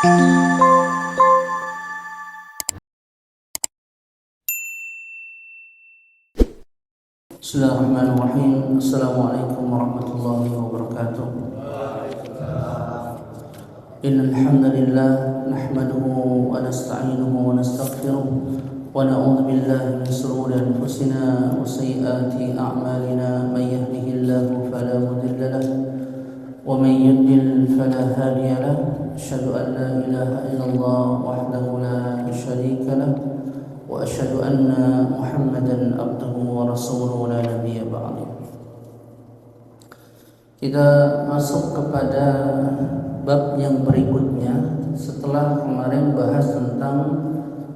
Bismillahirrahmanirrahim. Assalamualaikum warahmatullahi wabarakatuh. Innal hamdalillah nahmaduhu wa nasta'inuhu wa nastaghfiruh wa na'udzu billahi min shururi anfusina wa sayyiati a'malina. May yahdihillahu fala mudilla lahu wa may yudlil fala hadiya lahu. Asyhadu an la ilaha illallah wahdahu la syarika lahu wa asyhadu anna Muhammadan abduhu wa rasuluhu la nabiyya ba'dahu. Kita masuk kepada bab yang berikutnya setelah kemarin bahas tentang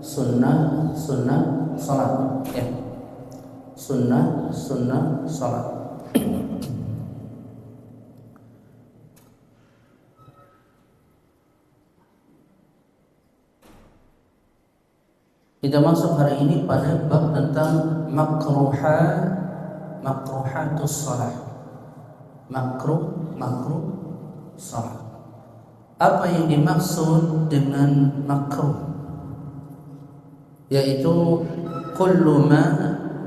sunnah salat ya. Sunnah salat. Kita masuk hari ini pada bab tentang makruhatus salat. Makruh salat. Apa yang dimaksud dengan makruh? Yaitu kullu ma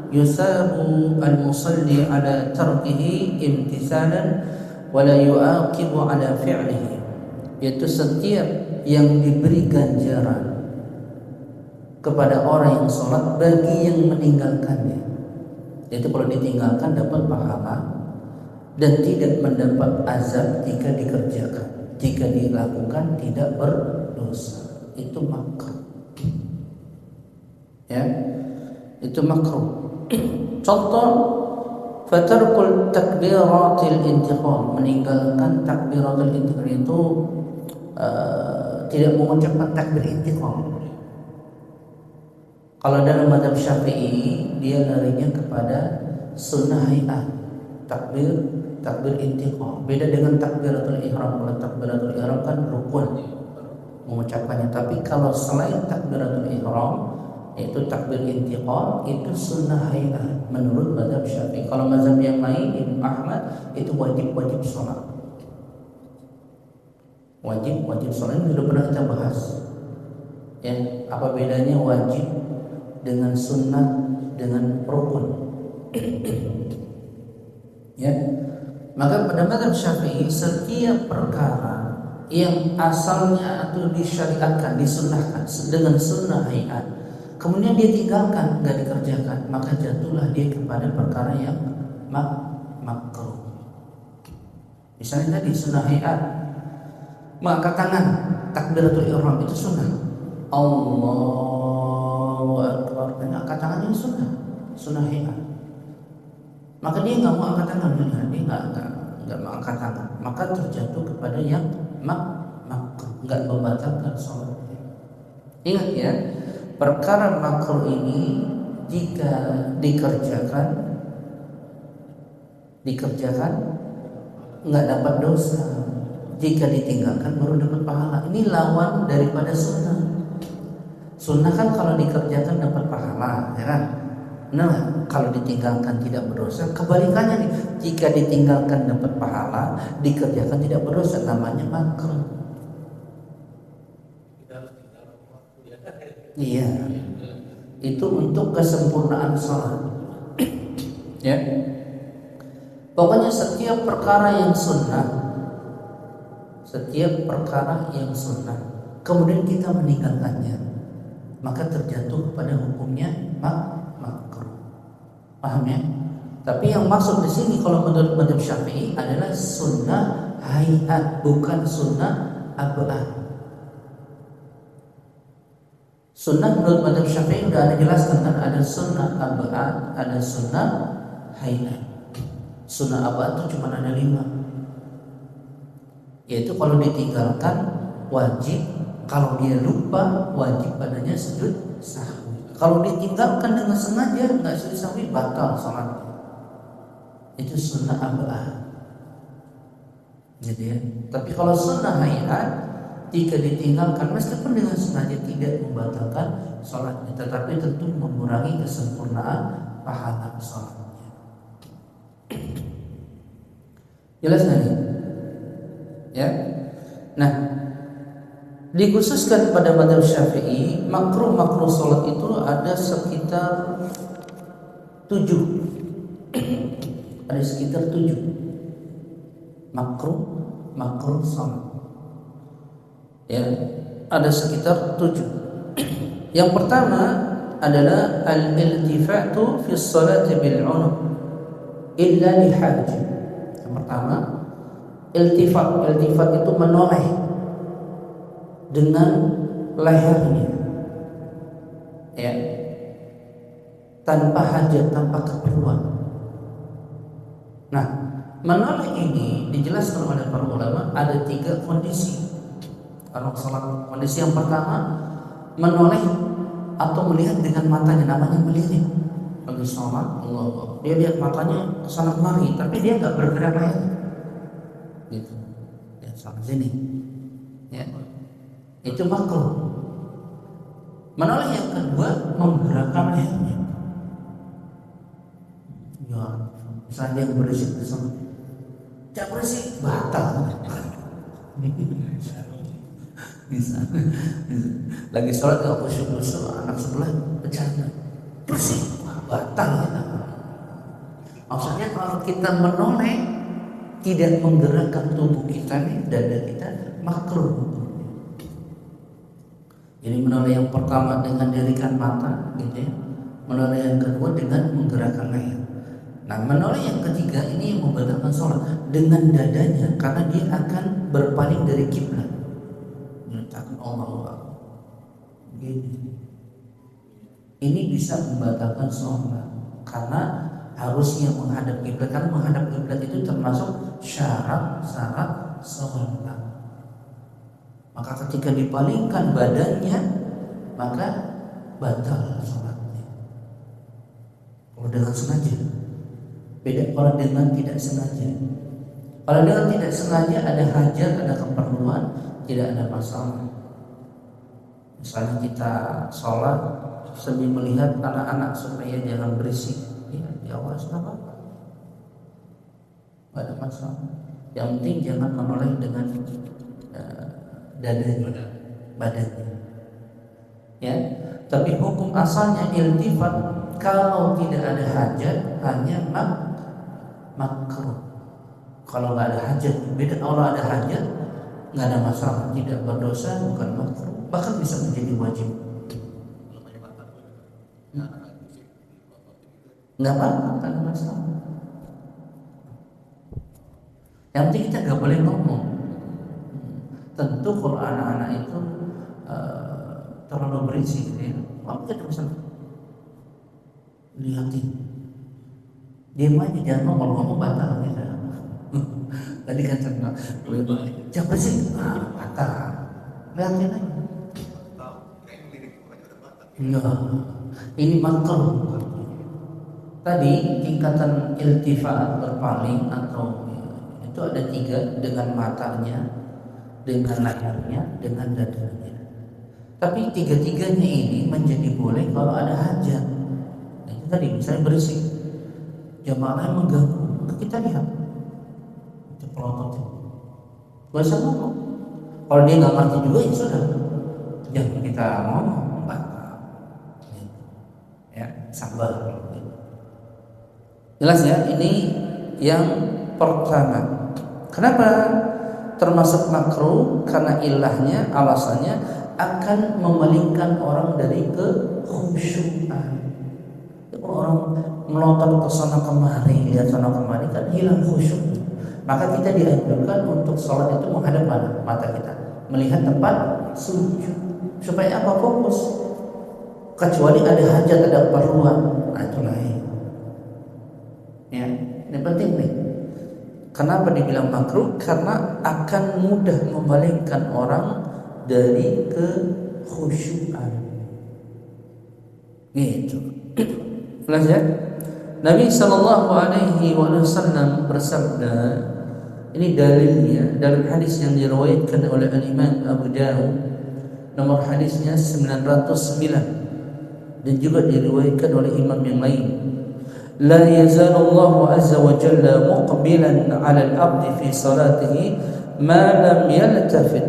yusabu al-musalli ala tarkihi imtithalan wa la yu'aqibu ala fi'lihi. Yaitu setiap yang diberi ganjaran kepada orang yang sholat bagi yang meninggalkannya. Yaitu kalau ditinggalkan dapat pahala dan tidak mendapat azab jika dikerjakan. Jika dilakukan tidak berdosa. Itu makruh. Ya, itu makruh. Contoh, fatarkul takbiratil intiqal, meninggalkan takbiratul intiqal itu tidak mengucapkan takbir intiqal. Kalau dalam mazhab Syafi'i dia larinya kepada sunnah hayat, takbir intiqal. Beda dengan takbiratul ihram. Kalau takbiratul ihram kan rukun mengucapkannya. Tapi kalau selain takbiratul ihram yaitu takbir intiqal, itu sunnah hayat menurut mazhab Syafi'i. Kalau mazhab yang lain Imam Ahmad itu wajib sholat. Wajib sholat ini sudah pernah kita bahas. Ya, apa bedanya wajib dengan sunnah dengan rukun? Ya, maka pada mazhab Syafi'i setiap perkara yang asalnya atau disyariatkan, disunnahkan dengan sunnah hayat, kemudian dia tinggalkan, nggak dikerjakan, maka jatuhlah dia kepada perkara yang makruh. Misalnya tadi sunnah hayat, mengangkat tangan, takbiratul ihram itu sunnah. Allahu Akbar, angkat tangan ini sunnah hayat. Maka dia nggak mau angkat tangan, dia nggak mau angkat tangan, maka terjatuh kepada yang makruh, nggak membatalkan sholat. Ingat ya, perkara makruh ini jika dikerjakan nggak dapat dosa, jika ditinggalkan baru dapat pahala. Ini lawan daripada sunnah. Sunnah kan kalau dikerjakan dapat pahala, ya kan? Nah, kalau ditinggalkan tidak berdosa. Kebalikannya nih, jika ditinggalkan dapat pahala, dikerjakan tidak berdosa, namanya makruh. Iya, itu untuk kesempurnaan sholat. Ya, pokoknya setiap perkara yang sunnah, kemudian kita meninggalkannya, maka terjatuh pada hukumnya makruh. Paham ya? Tapi yang maksud di sini kalau menurut mazhab Syafi'i adalah sunnah hayat, bukan sunnah ab'ad. Sunnah menurut mazhab Syafi'i sudah ada jelaskan kan, ada sunnah ab'ad, ada sunnah hayat. Sunnah ab'ad itu cuma ada 5. Yaitu kalau ditinggalkan wajib, kalau dia lupa wajib padanya sujud sahwi. Kalau ditinggalkan dengan sengaja nggak sujud sahwi, batal salatnya. Itu sunnah ab'ad. Gitu ya. Tapi kalau sunnah hayat, jika ditinggalkan meskipun dengan sengaja tidak membatalkan salatnya, tetapi tentu mengurangi kesempurnaan pahala salatnya. Jelas nggak nih? Ya. Nah, di Dikhususkan pada mazhab Syafi'i, makruh salat itu ada sekitar 7. Ada sekitar 7 makruh salat. Ya, ada sekitar 7. Yang pertama adalah al-iltifatu fi sholati bil 'unuq illa li hajj. Yang pertama, iltifat itu menoleh dengan lehernya, ya, tanpa hajat, tanpa keperluan. Nah, menoleh ini dijelaskan oleh para ulama ada 3 kondisi kalau salat. Kondisi yang pertama, menoleh atau melihat dengan matanya, namanya melirik. Lagi sholat, Allah, dia lihat matanya kesana kemari, tapi dia nggak bergerak leher, gitu. Ya, sama sini, ya, itu makruh. Menoleh yang kedua, menggerakkan lehernya. Ya, misalnya yang berisik bersama, jangan berisik, batal. Bisa. Lagi sholat gak khusyuk, anak sebelah bercanda, bersih, batal kita. Maksudnya kalau kita menoleh tidak menggerakkan tubuh kita nih, dada kita, makruh. Jadi menoleh yang pertama dengan dirikan mata, gitu ya. Menoleh yang kedua dengan menggerakkan leher. Nah, menoleh yang ketiga ini yang membatalkan sholat dengan dadanya, karena dia akan berpaling dari kiblat. Takut Allah. Ini bisa membatalkan sholat karena harusnya menghadap kiblat. Karena menghadap kiblat itu termasuk syarat sholat. Maka ketika dipalingkan badannya, maka batal sholatnya. Kalau dengan sengaja, beda kalau dengan tidak sengaja. Kalau dengan tidak sengaja ada hajat, ada keperluan, tidak ada masalah. Misalnya kita sholat sambil melihat anak-anak supaya jangan berisik, ya diawas, nggak apa-apa, nggak ada masalah. Yang penting jangan menoleh dengan dadanya, badannya. Ya, tapi hukum asalnya iltifat kalau tidak ada hajat hanya makruh. Kalau nggak ada hajat, beda. Kalau ada hajat nggak ada masalah, tidak berdosa, bukan makruh, bahkan bisa menjadi wajib. Nggak apa-apa, nggak ada masalah. Yang penting kita nggak boleh ngomong. Tentu kalau anak-anak itu terlalu berisik, ya, apa kita bisa lihatin, diam aja, jangan ngomong. Kalau ngomong batal ya. Tadi kan siapa sih? Batal. Lihatin aja. Enggak. Ini makruh. Tadi tingkatan iltifat, berpaling atau itu ada 3, dengan matanya, dengan lehernya, dengan dadanya. Tapi 3-tiganya ini menjadi boleh kalau ada hajat. Nah, itu tadi misalnya berisik, jamaah mengganggu, kita lihat. Pelotot, gak usah ngomong. Kalau dia nggak ngerti juga ya sudah, jangan kita ngomong, ya, sabar. Jelas ya, ini yang pertama. Kenapa termasuk makruh? Karena ilahnya, alasannya akan memalingkan orang dari kekhusyukan. Orang melotot ke sana kemari, lihat sana kemari, kan hilang khusyuk. Maka kita dianjurkan untuk sholat itu menghadap mata kita, melihat tempat sujud, supaya apa? Fokus. Kecuali ada hajat, ada keperluan, nah itu lain. Ya, ini penting nih. Kenapa dibilang makruh? Karena akan mudah memalingkan orang dari kekhusyukan. Gitu. Jelas ya? Nabi sallallahu alaihi wasallam bersabda, ini dalilnya dalam hadis yang diriwayatkan oleh Imam Abu Dawud, nomor hadisnya 909, dan juga diriwayatkan oleh imam yang lain. La yazalu Allah azza wa jalla muqbilan 'ala al-'abdi fi salatihi ma lam yaltafit.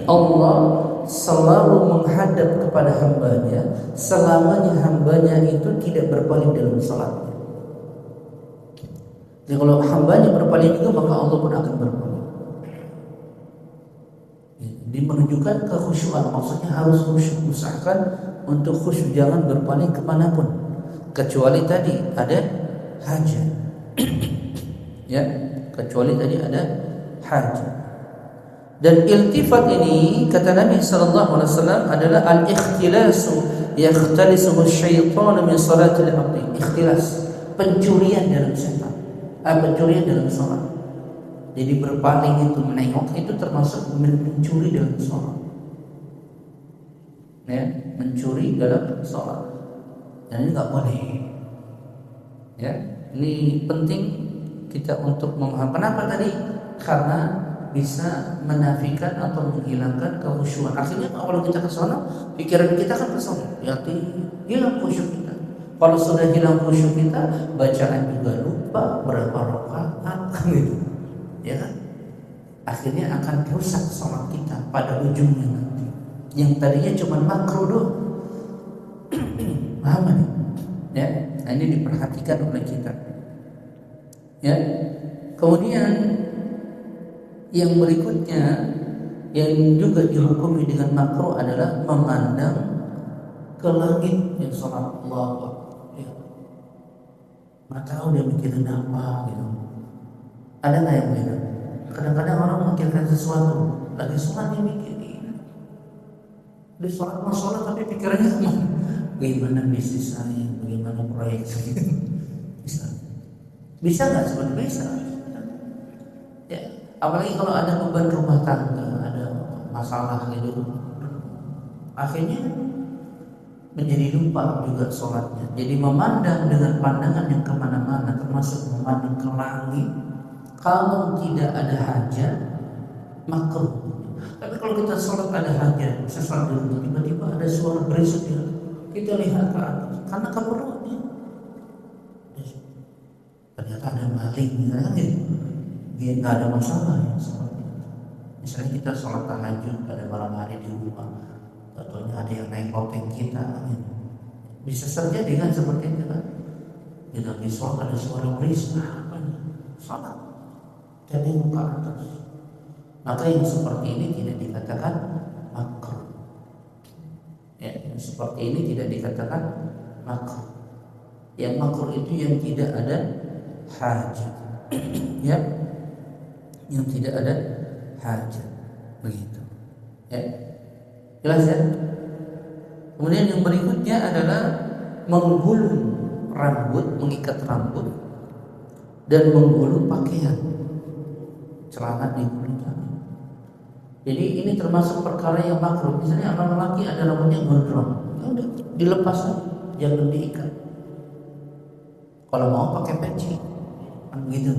Allah selalu menghadap kepada hambanya selamanya hambanya itu tidak berpaling dalam salatnya. Jadi kalau hambanya berpaling itu maka Allah pun akan berpaling. Jadi menunjukkan kekhusyuan, maksudnya harus khusyuk, usahakan untuk khusyuk, jangan berpaling kemanapun kecuali tadi ada hajat. Ya, kecuali tadi ada hajat. Dan iltifat ini kata Nabi sallallahu alaihi wasallam adalah al-ikhtilasu yakhtalisuhu syaitan min salatil abdi. Ikhtilas, pencurian dalam syaitan. Pencurian dalam salat. Jadi berpaling itu, menengok itu termasuk mencuri dalam salat. Ya, mencuri dalam salat. Dan ini enggak boleh. Ya, ini penting kita untuk memahami. Kenapa tadi? Karena bisa menafikan atau menghilangkan kekhusyuan. Akhirnya kalau kita ke sana, pikiran kita kan ke sana, berarti hilang khusyuk kita. Kalau sudah hilang khusyuk kita, bacaan juga lupa, berapa rakaat gitu. Ya kan? Akhirnya akan rusak salat kita pada ujungnya nanti. Yang tadinya cuma makruh doang. Paham nih? Ya, nah ini diperhatikan oleh kita. Ya. Kemudian yang berikutnya yang juga dihukumi dengan makruh adalah memandang ke langit yang salat Allah. Ya. Nggak tahu dia mikirin apa gitu. Ada nggak yang begitu? Kadang-kadang orang memikirkan sesuatu, lagi sholat dia mikirin. Dia sholat tapi pikirannya kemana? Bagaimana bisnis saya, bagaimana proyek saya? Bisa nggak sebenarnya? Bisa. Ya. Apalagi kalau ada beban rumah tangga, ada masalah gitu, akhirnya menjadi lupa juga sholatnya. Jadi memandang dengan pandangan yang kemana-mana, termasuk memandang ke langit, kalau tidak ada hajat, makruh. Tapi kalau kita sholat ada hajat, sesuatu tiba-tiba ada suara berisik, kita lihat ke atas, karena keperluannya. Ternyata ada maling, gitu. Dia nggak ada masalah ya seperti itu. Misalnya kita sholat tahajud pada malam hari di rumah, contohnya ada yang naik loteng kita, gitu. Bisa terjadi kan seperti itu kan? Kita di sholat ada suara berisik, apa nih? Sholat, jadi muka atas. Maka yang seperti ini tidak dikatakan makruh. Ya, yang seperti ini tidak dikatakan makruh. Yang makruh itu yang tidak ada hajat. Ya. Yang tidak ada hajat, begitu. Ya, jelas ya. Kemudian yang berikutnya adalah menggulung rambut, mengikat rambut, dan menggulung pakaian, celana digulung. Jadi ini termasuk perkara yang makruh. Misalnya orang lelaki ada rambutnya gondrong, ya udah dilepas aja, jangan diikat. Kalau mau pakai peci, kan gitu.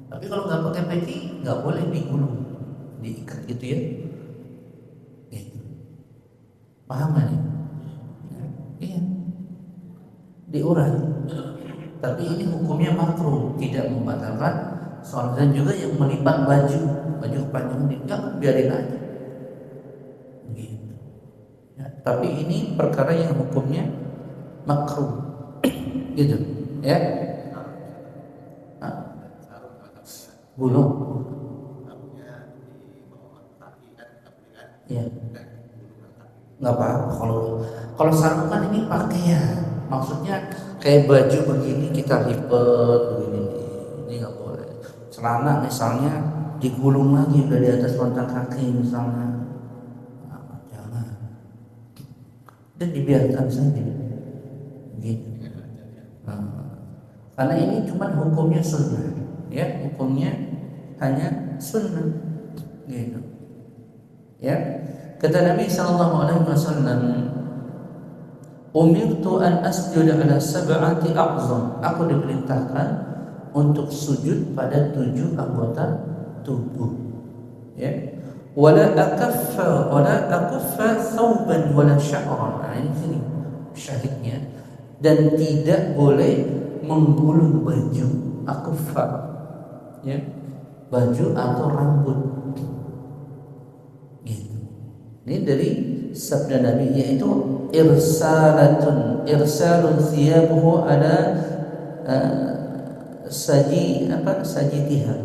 Tapi kalau nggak pakai peci, nggak boleh digulung, diikat gitu ya. Gitu. Paham nggak nih? Ya, iya. Diurai. Tapi ini hukumnya makruh, tidak membatalkan sholat. Dan juga yang melipat baju panjang tidak, biarin aja. Gitu. Ya, tapi ini perkara yang hukumnya makruh, gitu. Ya. Gulung. Ya. Nggak apa-apa kalau sarung kan ini pakaian. Maksudnya kayak baju begini kita lipat begini. Ini nggak boleh. Celana misalnya digulung lagi udah di atas lontar kaki misalnya. Nah, jangan. Dan dibiarkan saja. Gitu. Karena ini cuma hukumnya sunnah. Ya, hukumnya hanya sunnah, gitu. Ya, kata Nabi sallallahu alaihi wasallam, "Umirtu an asjuda ala sab'ati a'zam." Aku diperintahkan untuk sujud pada 7 anggota tubuh. Ya. Wala akuffa thawban wala sya'ran. Nah, ini sini syahidnya. Dan tidak boleh menggulung baju, akuffa. Ya, baju atau rambut, gitu. Ini dari sabda Nabi, yaitu irsalun thiyabuhu ada sajitiha,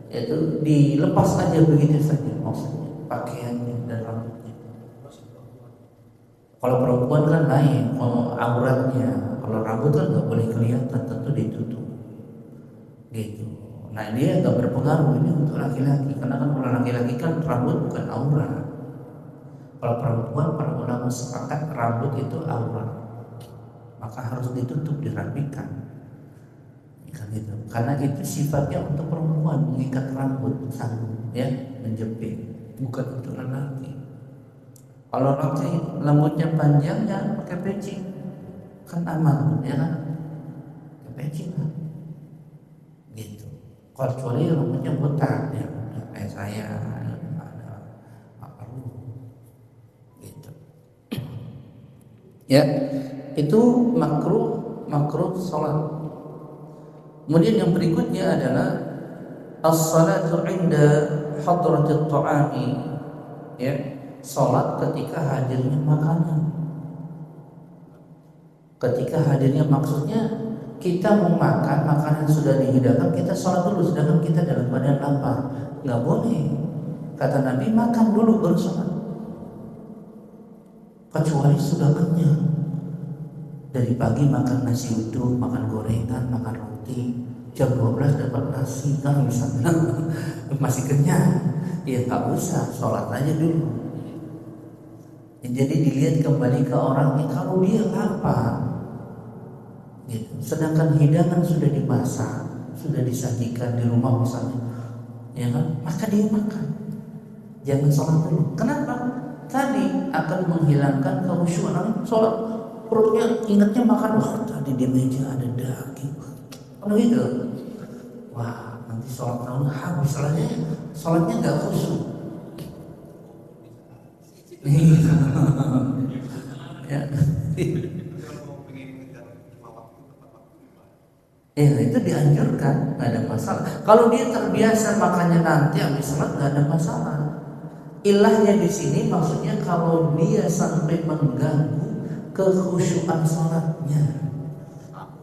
yaitu dilepas aja begitu saja, maksudnya pakaiannya dan rambutnya. Kalau perempuan kan lain, kalau auratnya, kalau rambut kan nggak boleh kelihatan, tentu ditutup gitu. Nah dia nggak berpengaruh ini untuk laki-laki, karena kan kalau laki-laki kan rambut bukan aurat. Kalau perempuan, para ulama sepakat rambut itu aurat, maka harus ditutup, dirapikan. Kan gitu. Karena itu sifatnya untuk perempuan, mengikat rambut, sanggup, ya, menjepit, bukan untuk lelaki. Kalau laki rambutnya panjang, ya pakai peci, kan aman, ya kan? Pakai peci kan, gitu. Kecuali rambutnya botak, ya, kayak saya. Ya, itu makruh salat. Kemudian yang berikutnya adalah as-salatu 'inda hadratit ta'ami, ya, salat ketika hadirnya makanan. Ketika hadirnya, maksudnya kita mau makan, makanan sudah dihidangkan, kita salat dulu sedangkan kita dalam badan lapar. Enggak boleh. Kata Nabi, makan dulu baru salat. Kecuali sudah kenyang. Dari pagi makan nasi uduk, makan gorengan, makan roti, jam 12 dapat nasi, kan misalnya masih kenyang, ya nggak usah, sholat aja dulu. Ya, jadi dilihat kembali ke orangnya, kalau dia lapar, gitu. Sedangkan hidangan sudah dimasak, sudah disajikan di rumah misalnya, ya kan, maka dia makan, jangan sholat dulu. Kenapa? Tadi akan menghilangkan kekhusyuan. Sholat perutnya ingatnya makan, wah tadi di meja ada daging, kalau gitu, wah nanti sholat tahun habis, sholatnya nggak khusyuk. Ya. Ya itu dianjurkan, nggak ada masalah. Kalau dia terbiasa makannya nanti habis sholat, nggak ada masalah. Ilahnya di sini maksudnya kalau dia sampai mengganggu kekhusyuan sholatnya,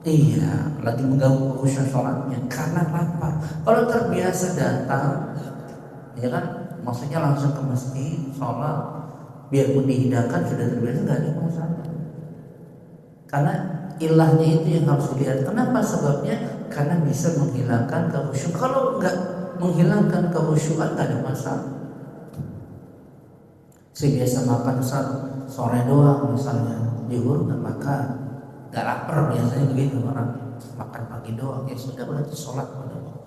iya, lagi mengganggu kekhusyuan sholatnya karena lapar. Kalau terbiasa datang, ya kan, maksudnya langsung ke masjid sholat, biarpun dihidangkan sudah terbiasa, nggak ada masalah. Karena ilahnya itu yang harus dilihat. Kenapa? Sebabnya karena bisa menghilangkan kekhusyuan. Kalau nggak menghilangkan kekhusyuan, nggak ada masalah. Biasa makan sore doang misalnya, zuhur nggak makan, nggak lapar, biasanya begitu orang makan pagi doang, ya sudah berarti sholat pada waktu.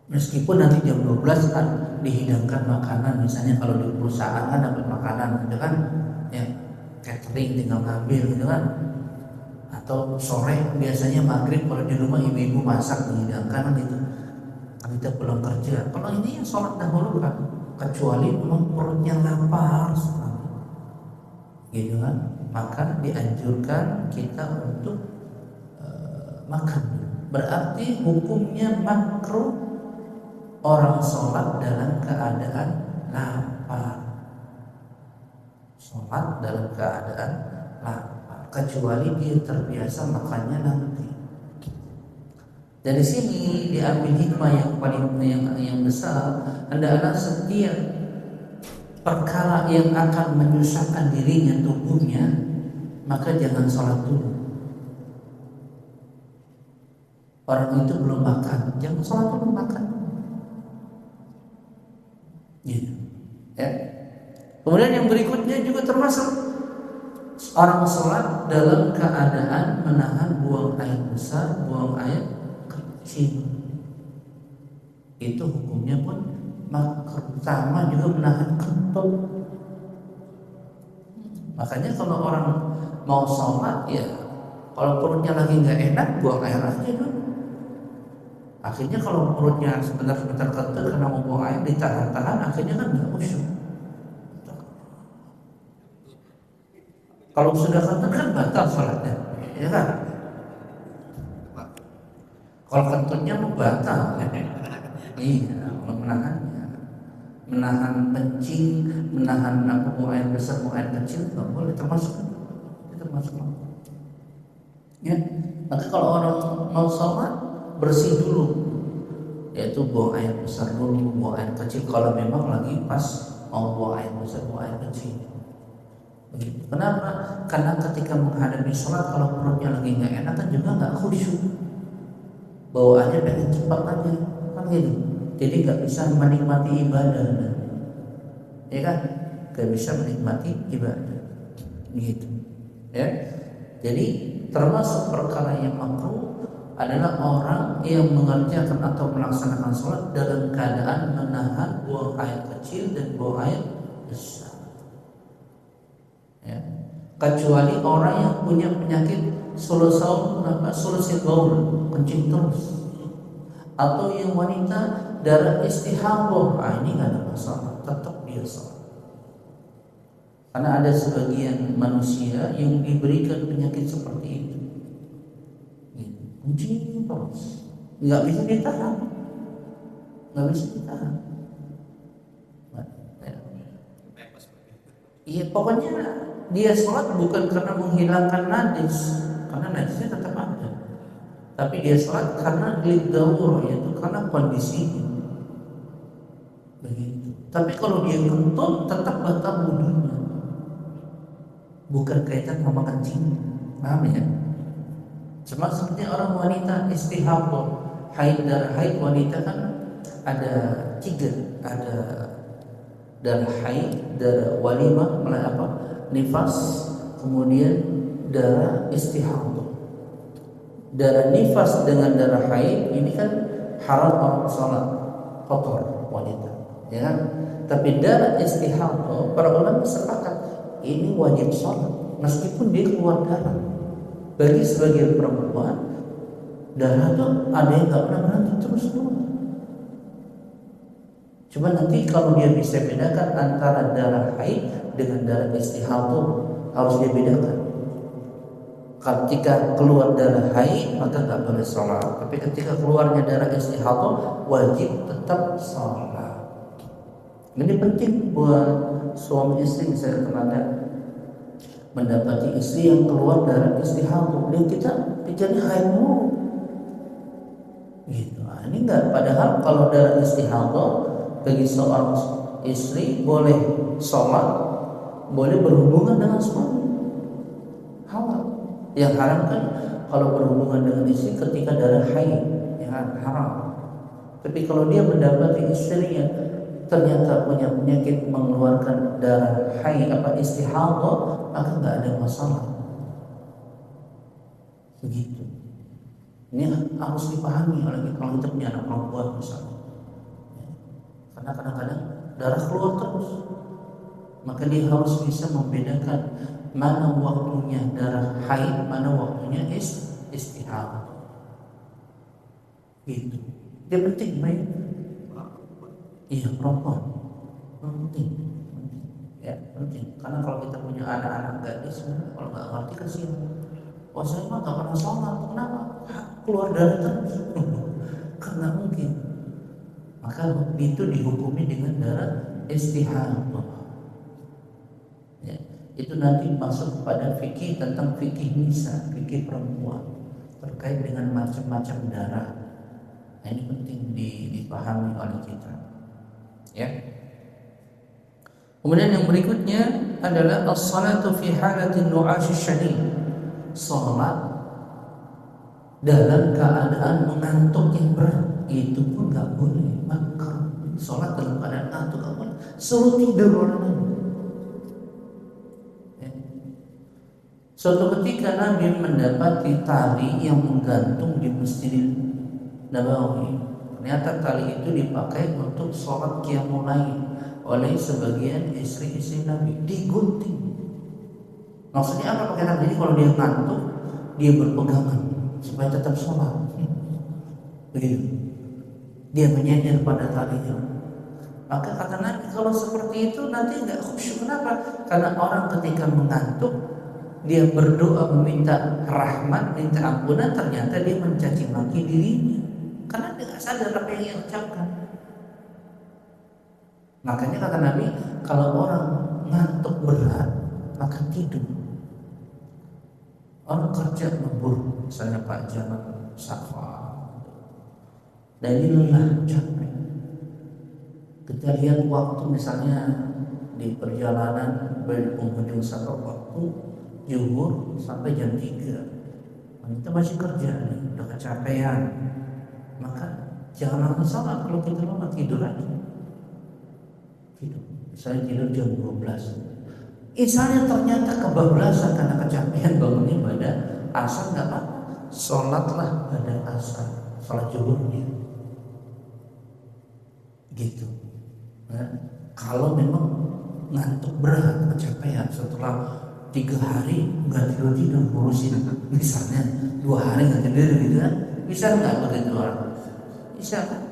Meskipun nanti jam 12 kan dihidangkan makanan, misalnya kalau di perusahaan kan dapat makanan gitu kan, ya catering tinggal ngambil gitu kan. Atau sore biasanya maghrib kalau di rumah ibu-ibu masak dihidangkan kan gitu. Kita pulang kerja, kalau ini yang sholat dahulu kan, kecuali memang perutnya lapar gitu kan, maka dianjurkan kita untuk makan. Berarti hukumnya makruh orang sholat dalam keadaan lapar. Sholat dalam keadaan lapar, kecuali dia terbiasa makannya nanti. Dari sini diambil hikmah yang paling yang besar, adalah setiap perkara yang akan menyusahkan dirinya, tubuhnya, maka jangan sholat dulu. Orang itu belum makan, jangan sholat dulu, makan. Gitu. Ya. Kemudian yang berikutnya juga termasuk orang sholat dalam keadaan menahan buang air besar, buang air kecil. Itu hukumnya pun makruh, sama juga menahan kentut. Makanya kalau orang mau sholat, ya kalau perutnya lagi nggak enak, buang air aja dulu. Akhirnya kalau perutnya sebentar-sebentar kentut karena mau buang air, ditahan-tahan, akhirnya kan nggak khusyuk. Kalau sudah kentut kan batal sholatnya, ya kan? Kalau kentutnya mau batal, iya, kalau menahannya. menahan kencing, menahan buang air besar, buang air kecil nggak boleh, termasuk ya. Maka kalau orang mau sholat bersih dulu, yaitu buang air besar dulu, buang air kecil kalau memang lagi pas mau buang air besar, buang air kecil. Begitu. Kenapa? Karena ketika menghadapi sholat kalau perutnya lagi nggak enak kan juga nggak khusyuk, bawaannya pengen cepat aja, kan gitu. Jadi nggak bisa menikmati ibadah, ya kan? Nggak bisa menikmati ibadah, gitu. Ya. Jadi termasuk perkara yang makruh adalah orang yang mengerjakan atau melaksanakan sholat dalam keadaan menahan buang air kecil dan buang air besar. Ya. Kecuali orang yang punya penyakit sulusil baul, kencing terus, atau yang wanita darah istihadah, ini nggak ada masalah, tetap dia sholat. Karena ada sebagian manusia yang diberikan penyakit seperti itu, kencing terus, nggak bisa ditahan. Iya, pokoknya dia sholat bukan karena menghilangkan najis, karena najisnya tetap ada, tapi dia sholat karena lidawur, yaitu karena kondisi begitu. Tapi kalau dia kentut tetap batal wudunya, bukan kaitan sama kencing, paham ya? Cuma seperti orang wanita istihadah, darah haid wanita kan ada 3, ada darah haid, darah walimah, nifas, kemudian darah istihadah. Darah nifas dengan darah haid ini kan haram orang sholat, kotor wanita, ya kan? Tapi darah istihadah para ulama sepakat ini wajib sholat meskipun dia keluar darah. Bagi sebagian perempuan darah itu ada yang nggak pernah berhenti, terus keluar. Cuma nanti kalau dia bisa bedakan antara darah haid dengan darah istihadah, harus dia bedakan. Ketika keluar darah haid maka nggak boleh sholat, tapi ketika keluarnya darah istihadah wajib tetap sholat. Ini penting buat suami istri, misalnya tenaga mendapati istri yang keluar darah istihadah, dan kita pikirnya haid mulu, gitu. Ini enggak, padahal kalau darah istihadah bagi seorang istri boleh sholat, boleh berhubungan dengan suami, halal. Yang haram kan kalau berhubungan dengan istri ketika darah haid, ya haram. Tapi kalau dia mendapati istrinya ternyata punya penyakit mengeluarkan darah haid istihadah, maka nggak ada masalah. Begitu. Ini harus dipahami oleh kita kalau kita punya anak perempuan misalnya. Karena kadang-kadang darah keluar terus, maka dia harus bisa membedakan mana waktunya darah haid, mana waktunya istihadah. Gitu. Dia penting, baik. Iya, perempuan penting. Ya, penting. Karena kalau kita punya anak-anak gadis, kalau nggak ngerti kasihan. Wah, saya mah nggak pernah sholat, kenapa? Keluar darah terus. Karena mungkin. Maka itu dihukumi dengan darah istihadah. Ya, itu nanti masuk kepada fikih tentang fikih nisa, fikih perempuan terkait dengan macam-macam darah. Nah, ini penting dipahami oleh kita. Ya. Kemudian yang berikutnya adalah as-salatu fi halatin nu'asy syadid. Salat dalam keadaan mengantuk yang berat, itu pun enggak boleh. Maka salat dalam keadaan ngantuk enggak boleh. Suruh tidur orang. Ya. Suatu ketika Nabi mendapati tali yang menggantung di Masjidil Nabawi. Ternyata tali itu dipakai untuk sholat qiyamul lail oleh sebagian istri-istri Nabi, digunting. Maksudnya apa pakai tali? Jadi kalau dia ngantuk, dia berpegangan supaya tetap sholat. Begitu. Dia menyender pada talinya. Maka kata Nabi, kalau seperti itu nanti nggak khusyuk. Kenapa? Karena orang ketika mengantuk, dia berdoa meminta rahmat, minta ampunan, ternyata dia mencaci maki dirinya. Karena dia nggak sadar apa yang dia ucapkan. Makanya kata Nabi, kalau orang ngantuk berat maka tidur. Orang kerja lembur, misalnya Pak Jalan Safa, dan ini lelah, capek. Kita lihat waktu misalnya di perjalanan dari penghujung satu waktu zuhur sampai jam 3, kita masih kerja nih, udah kecapean, maka jangan langsung salat. Kalau kita lama tidur aja, tidur. Misalnya tidur jam 12, misalnya ternyata kebablasan karena kecapean bangunnya pada asar, nggak apa, sholatlah pada asar, sholat zuhurnya, gitu. Nah, kalau memang ngantuk berat, kecapean setelah 3 hari nggak tidur ngurusin, misalnya 2 hari nggak tidur gitu kan, bisa nggak begitu orang? Bisa kan?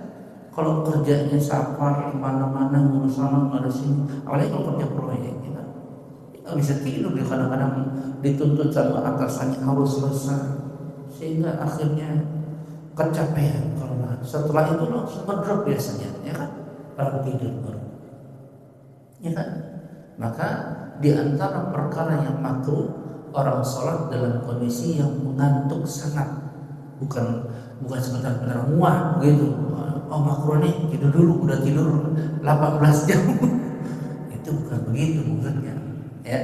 Kalau kerjanya safar kemana-mana ngurus sana ngurus sini, apalagi kalau kerja proyek, gitu, nggak bisa tidur. Dia kadang-kadang dituntut sama atasannya harus selesai, sehingga akhirnya kecapean. Kalau setelah itu langsung ngedrop biasanya, ya kan? Orang tidur baru, ya kan? Maka di antara perkara yang makruh, orang sholat dalam kondisi yang mengantuk sangat, bukan sebentar-bentar muak gitu. Oh makruh nih, tidur dulu, udah tidur 18 jam. Itu bukan begitu maksudnya, ya.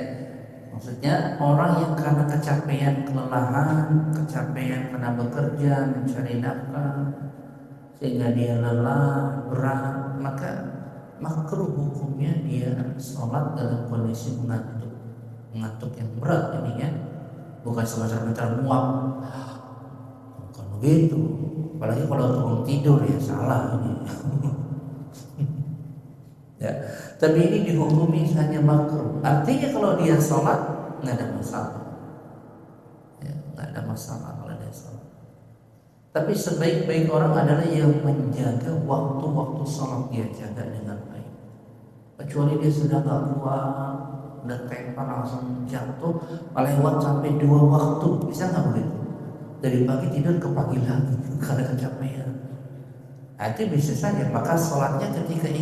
Maksudnya orang yang karena kecapean, kelelahan, kecapean karena bekerja, mencari nafkah, sehingga dia lelah, berat, maka makruh hukumnya dia sholat dalam kondisi mengantuk yang berat ini, ya. Bukan sebentar-bentar muak, bukan begitu. Apalagi kalau turun tidur, ya salah ini. Ya, tapi ini dihukumi hanya makruh. Artinya kalau dia sholat nggak ada masalah, ya, nggak ada masalah kalau dia sholat. Tapi sebaik-baik orang adalah yang menjaga waktu-waktu sholat, dia jaga dengan baik. Kecuali dia sudah nggak kuat, udah tempat langsung jatuh, lewat sampai 2 waktu, bisa nggak begitu? Dari pagi tidur ke pagi lagi karena kecapean. Nah, itu bisa saja. Maka sholatnya ketika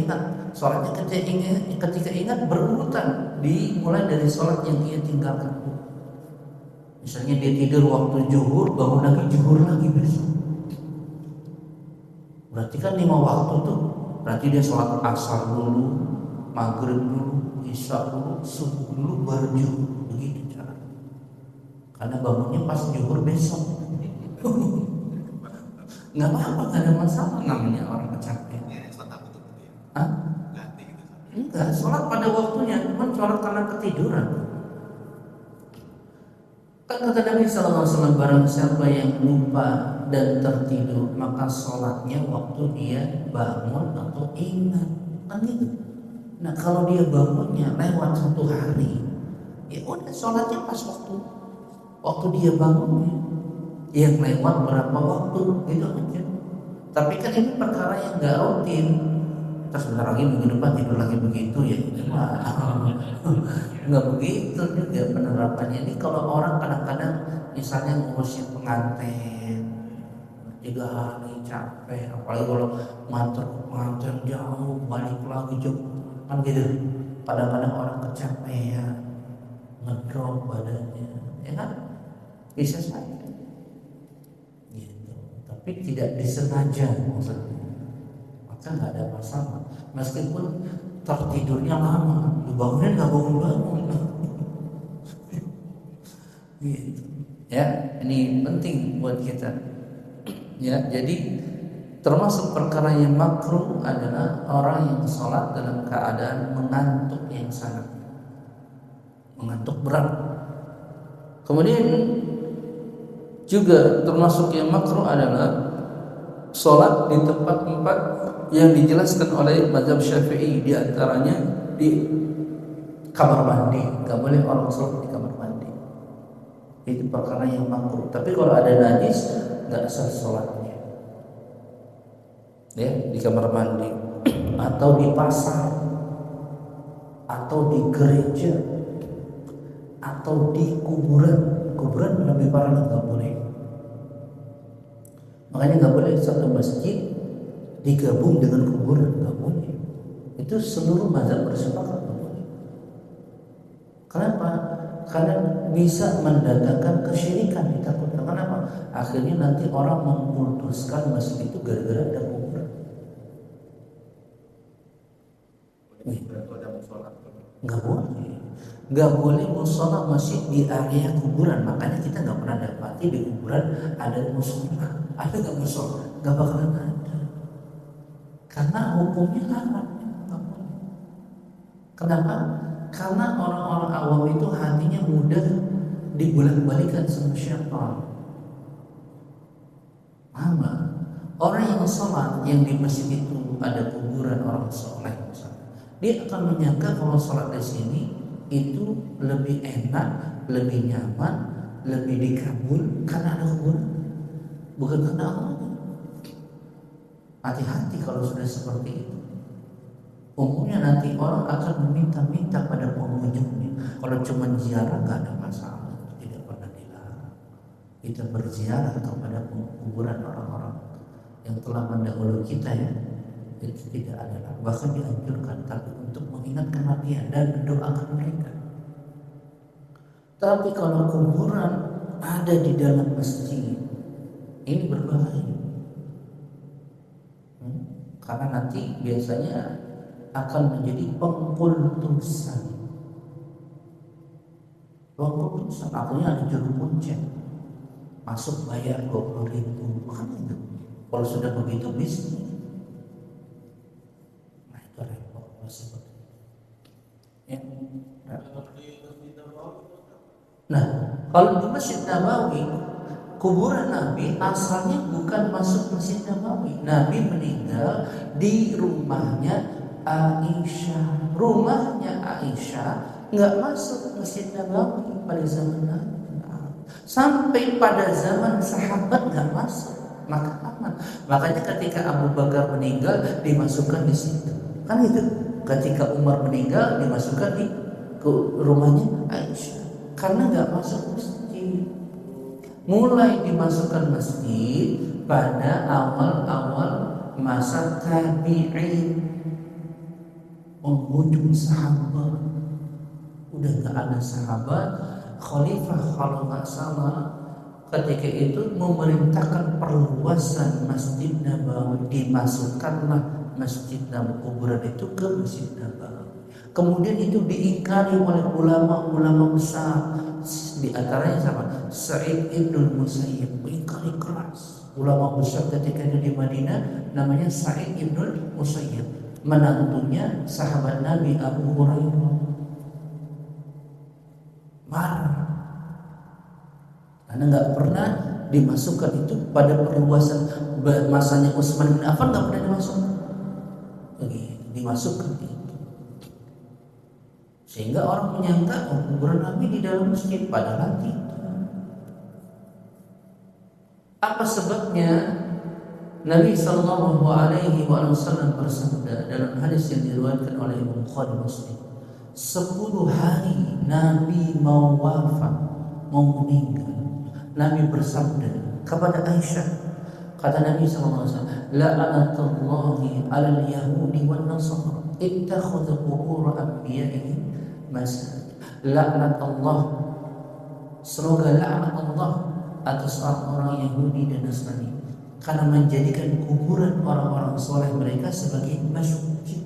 ingat berurutan, dimulai dari sholat yang dia tinggalkan. Misalnya dia tidur waktu zuhur, bangun lagi zuhur lagi besok. Berarti kan 5 waktu tuh. Berarti dia sholat asar dulu, maghrib dulu, isya dulu, subuh dulu, baru zuhur. Begitu cara. Karena bangunnya pas zuhur besok. Nggak apa-apa, nggak ada masalah, namanya orang kecapean. Hah? Enggak, sholat pada waktunya, cuma sholat karena ketiduran. Kan kata Nabi SAW, barang siapa yang lupa dan tertidur, maka sholatnya waktu dia bangun atau ingat, kan gitu. Nah kalau dia bangunnya lewat 1 hari, ya udah sholatnya pas waktu dia bangunnya. Yang lewat berapa waktu gitu aja. Tapi kan ini perkara yang nggak rutin. Terus sebentar lagi minggu depan tidur lagi begitu, ya nggak begitu juga penerapannya. Ini kalau orang kadang-kadang misalnya ngurusin pengantin 3 hari capek, apalagi kalau nganter jauh, balik lagi jauh, kan gitu. Kadang-kadang orang kecapean, ngedrop badannya, ya kan? Bisa saja. Tapi tidak disengaja maksudnya, maka nggak ada masalah. Meskipun tertidurnya lama, dibangunin nggak bangun-bangun. Gitu. Ya, ini penting buat kita. Ya, jadi termasuk perkara yang makruh adalah orang yang sholat dalam keadaan mengantuk yang sangat, mengantuk berat. Kemudian juga termasuk yang makruh adalah sholat di tempat-tempat yang dijelaskan oleh mazhab Syafi'i, di antaranya di kamar mandi. Gak boleh orang sholat di kamar mandi, itu perkara yang makruh. Tapi kalau ada najis nggak sah sholatnya, ya, di kamar mandi atau di pasar atau di gereja atau di kuburan lebih parah, nggak boleh. Makanya nggak boleh satu masjid digabung dengan kuburan, nggak boleh. Itu Itu seluruh mazhab bersepakat. Kenapa? Karena bisa mendatangkan kesyirikan, ditakutkan. Kenapa? Akhirnya nanti orang memutuskan masjid itu gara-gara ada kuburan. Nggak boleh. Nggak boleh musola masjid di area kuburan. Makanya kita nggak pernah dapati di kuburan ada musola. Ada nggak musola? Nggak bakalan ada. Karena hukumnya haram. Kenapa? Karena orang-orang awam itu hatinya mudah dibolak-balikan sama syaitan. Mama, orang yang sholat yang di masjid itu ada kuburan orang soleh, dia akan menyangka kalau sholat di sini itu lebih enak, lebih nyaman, lebih dikabul karena ada kuburan, bukan karena Allah. Hati-hati kalau sudah seperti itu. Umumnya nanti orang akan meminta-minta pada pengunjungnya. Kalau cuma ziarah nggak ada masalah, tidak pernah dilarang. Kita berziarah kepada kuburan orang-orang yang telah mendahului kita, ya, itu tidak ada, bahkan dianjurkan, tapi untuk mengingat kematian dan mendoakan mereka. Tapi kalau kuburan ada di dalam masjid, ini berbahaya. Karena nanti biasanya akan menjadi pengkultusan. Pengkultusan artinya ada juru kunci, masuk bayar 20.000, kan itu. Kalau sudah begitu bisnis, nah itu repot seperti itu. Ya. Nah, kalau di Masjid Nabawi, kuburan Nabi asalnya bukan masuk Masjid Nabawi. Nabi meninggal di rumahnya Aisyah. Rumahnya Aisyah nggak masuk Masjid Nabawi pada zaman Nabi. Sampai pada zaman sahabat nggak masuk, maka aman. Makanya ketika Abu Bakar meninggal dimasukkan di situ. Kan itu. Ketika Umar meninggal dimasukkan di rumahnya Aisyah. Karena nggak masuk masjid. Mulai dimasukkan masjid pada awal-awal masa tabi'in. Penghujung sahabat, udah gak ada sahabat, khalifah kalau nggak salah ketika itu memerintahkan perluasan Masjid Nabawi, dimasukkanlah Masjid Nabawi, kuburan itu ke Masjid Nabawi. Kemudian itu diingkari oleh ulama-ulama besar, di antaranya siapa? Sa'id ibn Musayyib, mengingkari keras. Ulama besar ketika itu di Madinah namanya Sa'id ibn Musayyib, menantunya sahabat Nabi Abu Hurairah. Marah karena nggak pernah dimasukkan itu pada perluasan masanya Utsman bin Affan, nggak pernah dimasukkan itu, sehingga orang menyangka kuburan Nabi di dalam masjid, padahal tidak. Apa sebabnya? Nabi sallallahu alaihi wasallam bersabda dalam hadis yang diriwayatkan oleh Imam Bukhari Muslim, 10 hari Nabi mau wafat, mau meninggal, Nabi bersabda kepada Aisyah, kata Nabi sallallahu alaihi wasallam, la'anatullahi 'alal yahudi wan nasara ittakhadhu qubur anbiya'ihim masajid. Laknat Allah, semoga laknat Allah atas orang-orang Yahudi dan Nasrani karena menjadikan kuburan orang-orang soleh mereka sebagai masjid,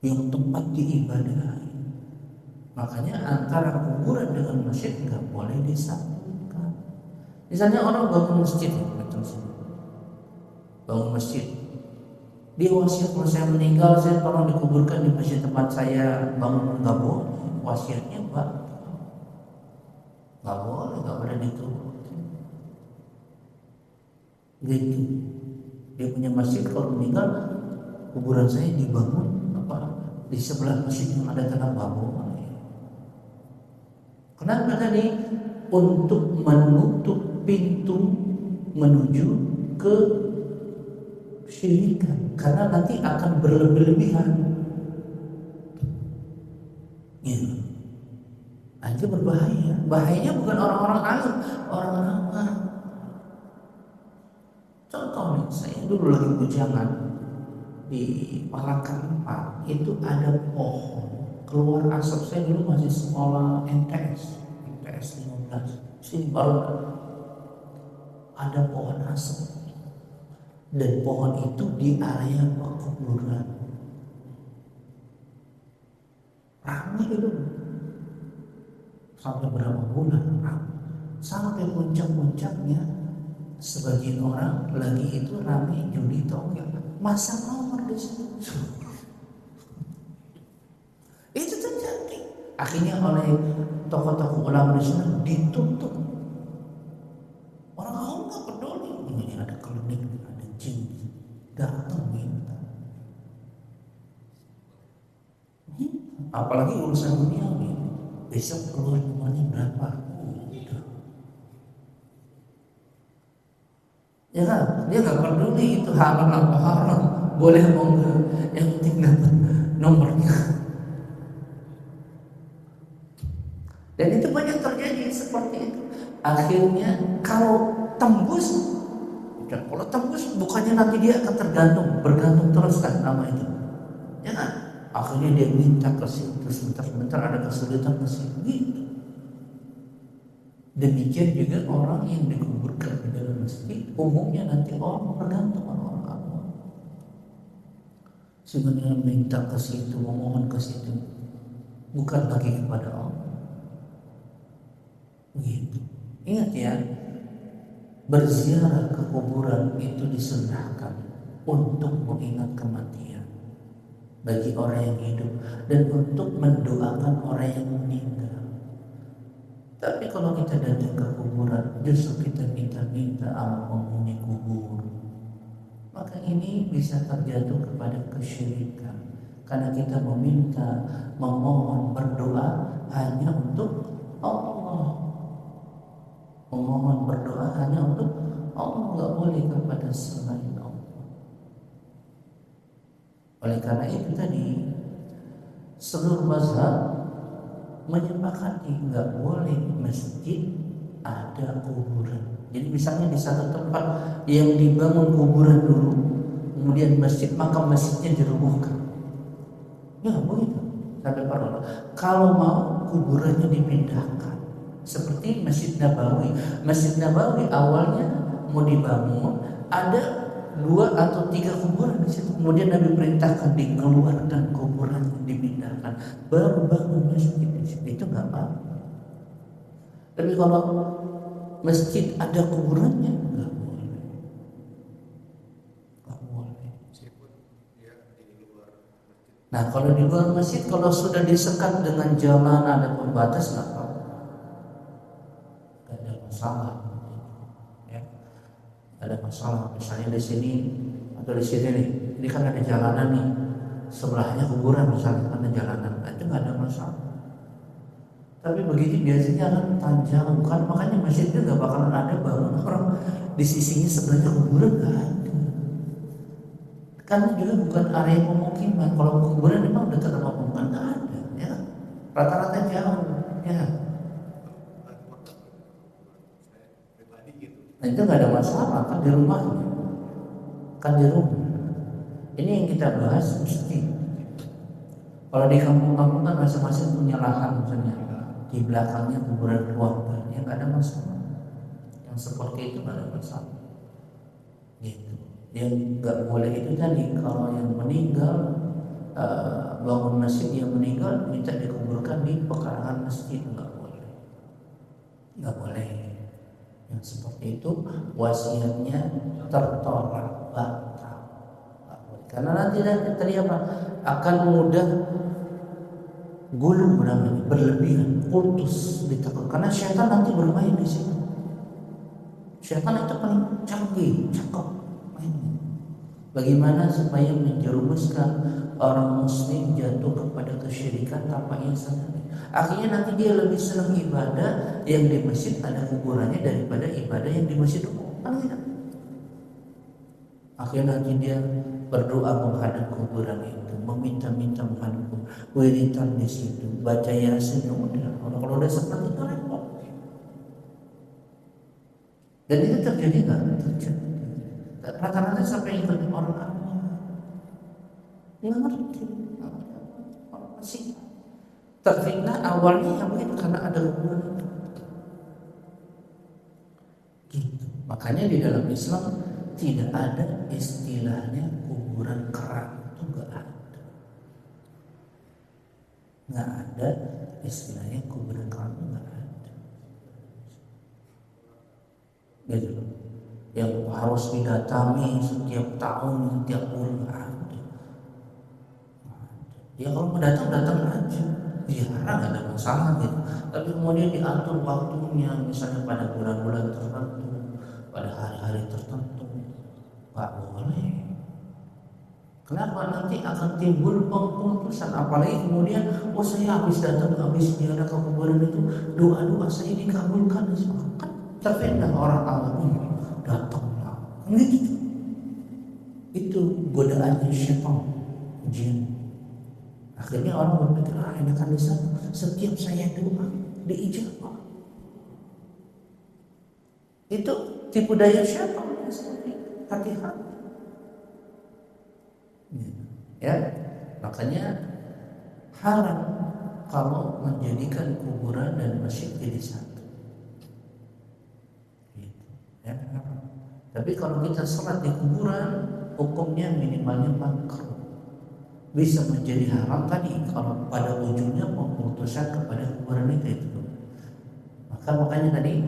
yang tempat diibadahi. Makanya antara kuburan dengan masjid nggak boleh disatukan. Misalnya orang bangun masjid, bangun masjid, dia wasiat, kalau saya meninggal saya tolong dikuburkan di masjid tempat saya bangun. Nggak boleh, wasiatnya nggak boleh, nggak boleh dituruti. Gitu. Dia punya masjid, kalau meninggal kuburan saya dibangun di sebelah masjid yang ada tanah bambu. Kenapa tadi? Untuk menutup pintu menuju ke syirikan, karena nanti akan berlebih-lebihan. Ya. Nah, itu berbahaya. Bahayanya bukan orang-orang alim, orang-orang awam. Contoh nih, saya dulu lagi bujangan, di Palakan 4 itu ada pohon keluar asap. Saya dulu masih sekolah MTS 15 sini baru ada pohon asap, dan pohon itu di area pekuburan ramai itu sampai berapa bulan ramai. Sampai puncak-puncaknya sebagian orang lagi itu ramai judi togel, masang nomor di situ. Itu terjadi. Akhirnya oleh tokoh-tokoh ulama di sana ditutup. Orang awam nggak peduli. Ini ada klinik, ada jin, datang minta. Apalagi urusan dunia ini. Besok keluar nomornya berapa? Ya kan? Dia nggak peduli itu halal apa haram, boleh mau nggak, yang penting dapat nomornya. Dan itu banyak terjadi seperti itu. Akhirnya kalau tembus, dan kalau tembus bukannya nanti dia akan bergantung terus kan nama itu, ya kan? Akhirnya dia minta ke situ, sebentar ada kesulitan ke situ. Gitu. Demikian juga orang yang dikuburkan di dalam masjid, umumnya nanti orang bergantung sama orang awam. Sebenarnya minta ke situ, memohon ke situ, bukan lagi kepada Allah. Gitu. Ingat ya, berziarah ke kuburan itu disunnahkan untuk mengingat kematian bagi orang yang hidup dan untuk mendoakan orang yang meninggal. Tapi kalau kita datang ke kuburan, justru kita minta-minta sama penghuni kubur, maka ini bisa terjatuh kepada kesyirikan. Karena kita meminta, memohon, berdoa hanya untuk Allah. Memohon berdoa hanya untuk Allah, nggak boleh kepada selain Allah. Oleh karena itu tadi seluruh mazhab menyepakati nggak boleh masjid ada kuburan. Jadi misalnya di satu tempat yang dibangun kuburan dulu, kemudian masjid, maka masjidnya dirubuhkan. Ya begitu. Sampai para kalau mau kuburannya dipindahkan. Seperti Masjid Nabawi. Masjid Nabawi awalnya mau dibangun, ada 2 atau 3 kuburan di situ. Kemudian Nabi perintahkan dikeluarkan kuburan, dipindahkan, baru bangun masjid di situ. Itu nggak apa-apa. Tapi kalau masjid ada kuburannya, nggak boleh. Nggak boleh. Nah kalau di luar masjid, kalau sudah disekat dengan jalan ada pembatas, nggak apa-apa. Nggak ada masalah. Ada masalah, misalnya di sini atau di sini nih, ini kan ada jalanan nih, sebelahnya kuburan misalnya, ada jalanan, itu nggak ada masalah. Tapi begitu biasanya kan tanjang, bukan, makanya masjidnya nggak bakalan ada bangun orang di sisinya sebelahnya kuburan, nggak ada. Karena juga bukan area pemukiman. Kalau kuburan memang dekat sama pemukiman, nggak ada, ya. Rata-rata jauh, ya. Nah itu nggak ada masalah, kan di rumahnya, kan di rumah. Ini yang kita bahas mesti. Kalau di kampung-kampung kan masing-masing punya lahan, misalnya di belakangnya kuburan keluarga, yang nggak ada masalah. Yang seperti itu nggak ada masalah. Gitu. Yang nggak boleh itu tadi, kalau yang meninggal bangun masjid, yang meninggal minta dikuburkan di pekarangan masjid, nggak boleh. Nggak boleh. Yang seperti itu wasiatnya tertolak, batal. Karena nanti tadi apa? Akan mudah gulu namanya, berlebihan, kultus ditakut. Karena syaitan nanti bermain di situ. Syaitan itu paling canggih, cakep mainnya. Bagaimana supaya menjerumuskan orang muslim jatuh kepada kesyirikan tanpa ia sadari. Akhirnya nanti dia lebih senang ibadah yang di masjid ada kuburannya daripada ibadah yang di masjid umum. Kan tidak? Akhirnya nanti dia berdoa menghadap kuburan itu, meminta-minta menghadap kuburan, wiritan di situ, baca yasin, udah. Kalau udah seperti itu repot. Dan itu terjadi nggak? Terjadi. Rata-rata sampai ikut orang awam. nggak ngerti. Orang masih terfitnah awalnya yang begitu karena ada kuburan. Gitu. Makanya di dalam Islam tidak ada istilahnya kuburan keram, itu nggak ada istilahnya kuburan keram, nggak ada. Gitu. Yang harus didatangi setiap tahun, setiap bulan, nggak ada. Ya kalau mau datang aja, ziarah nggak ada masalah gitu. Tapi kemudian diatur waktunya, misalnya pada bulan-bulan tertentu, pada hari-hari tertentu, nggak boleh. Kenapa? Nanti akan timbul pengkultusan. Apalagi kemudian, oh saya habis datang, habis ziarah ke kuburan itu, doa-doa saya dikabulkan. Kan terfitnah orang awam, datanglah, gitu. Itu godaannya syaitan, jin. Akhirnya orang berpikir, enakan di sana. Setiap saya doa diijabah. Itu tipu daya syaitan. Hati-hati. Ya, makanya haram kalau menjadikan kuburan dan masjid jadi satu. Gitu. Ya, tapi kalau kita sholat di kuburan, hukumnya minimalnya makruh. Bisa menjadi haram tadi kalau pada ujungnya pemutusan kepada kuburan itu. Makanya tadi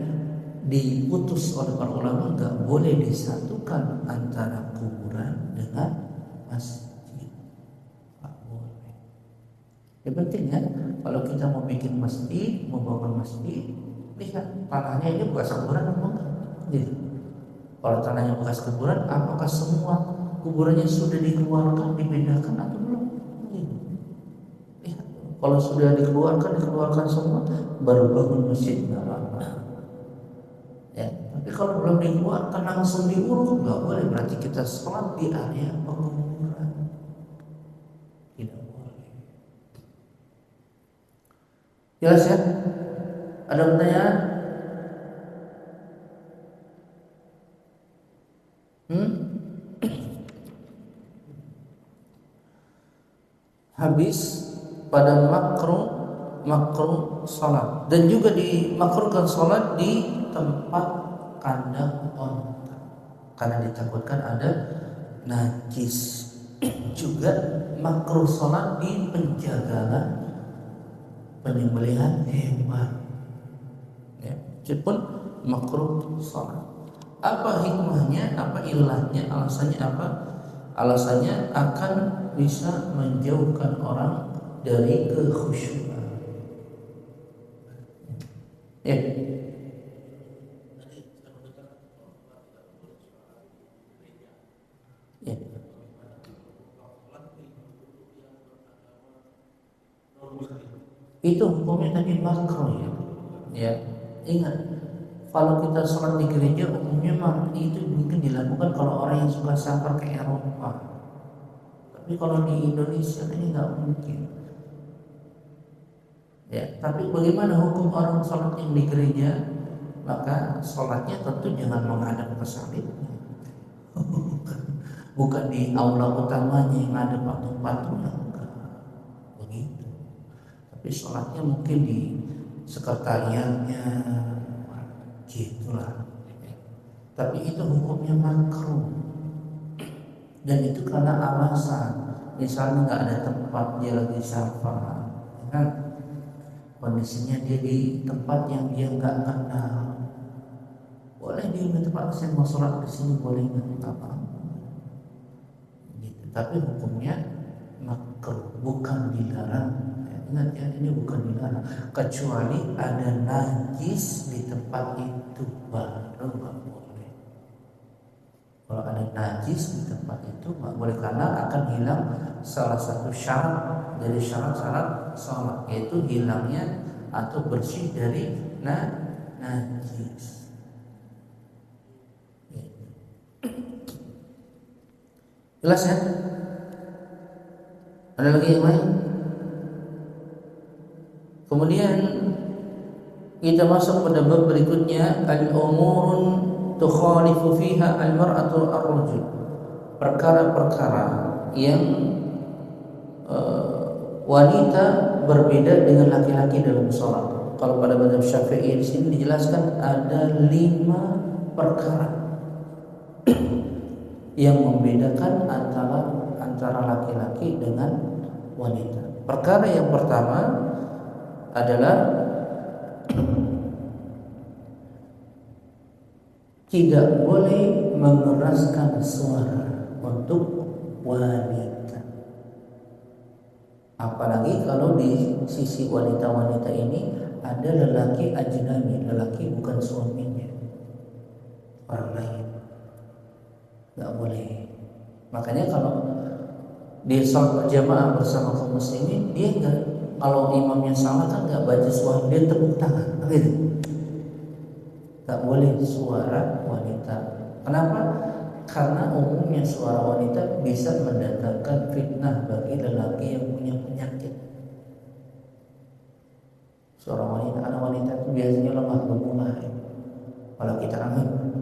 diputus oleh para ulama nggak boleh disatukan antara kuburan dengan masjid. Nggak boleh. Yang penting ya, kalau kita mau bikin masjid, mau bangun masjid, lihat tanahnya ini bekas kuburan atau enggak. Gitu. Kalau tanahnya bekas kuburan, apakah semua kuburannya sudah dikeluarkan, dipindahkan atau belum? Lihat. Kalau sudah dikeluarkan semua, baru bangun masjid nggak apa-apa. Ya, tapi kalau belum dikeluarkan langsung diuruk, nggak boleh. Berarti kita sholat di area penguburan. Tidak boleh. Jelas ya? Ada pertanyaan? Habis pada makruh sholat, dan juga dimakruhkan sholat di tempat kandang onta karena ditakutkan ada najis. Juga makruh sholat di penjagalan penyembelihan hewan. Ya, itu pun makruh sholat. Apa hikmahnya? Apa ilahnya? Alasannya apa? Alasannya akan bisa menjauhkan orang dari kekhusyuan. Ya. Ya. Itu hukumnya tadi makruh ya. Ya, ingat kalau kita sholat di gereja umumnya itu mungkin dilakukan kalau orang yang suka safar ke Eropa. Tapi kalau di Indonesia ini nggak mungkin. Ya, tapi bagaimana hukum orang sholat yang di gereja? Maka sholatnya tentu jangan menghadap ke salib. Bukan di aula utamanya yang ada patung-patungnya, enggak begitu. Tapi sholatnya mungkin di sekretariatnya, gitulah. Tapi itu hukumnya makruh. Dan itu karena alasan, misalnya nggak ada tempat, dia lagi safar, kan? Kondisinya dia di tempat yang dia nggak kenal. Boleh dia di tempat, saya mau sholat di sini, boleh nggak apa-apa. Gitu. Tapi hukumnya makruh, bukan dilarang. Ingat ya, ini bukan dilarang, kecuali ada najis di tempat itu baru nggak boleh. Kalau ada najis di tempat itu nggak boleh, karena akan hilang salah satu syarat dari syarat-syarat sholat, yaitu hilangnya atau bersih dari najis. Jelas ya? Ada lagi yang lain? Kemudian kita masuk pada bab berikutnya, al-umurun tukhalifu fiha al-mar'atu ar-rajul. Perkara-perkara yang wanita berbeda dengan laki-laki dalam sholat. Kalau pada mazhab Syafi'i di sini dijelaskan ada 5 perkara yang membedakan antara laki-laki dengan wanita. Perkara yang pertama adalah tidak boleh mengeraskan suara untuk wanita. Apalagi kalau di sisi wanita-wanita ini ada lelaki ajnabi, lelaki bukan suaminya, orang lain, nggak boleh. Makanya kalau dia sholat berjamaah bersama kaum muslimin, dia nggak, kalau imamnya salah kan nggak baca suara, dia tepuk tangan, gitu. Nggak boleh suara wanita. Kenapa? Karena umumnya suara wanita bisa mendatangkan fitnah bagi lelaki yang punya penyakit. Suara wanita, anak wanita itu biasanya lemah gemulai. Kalau kita kan,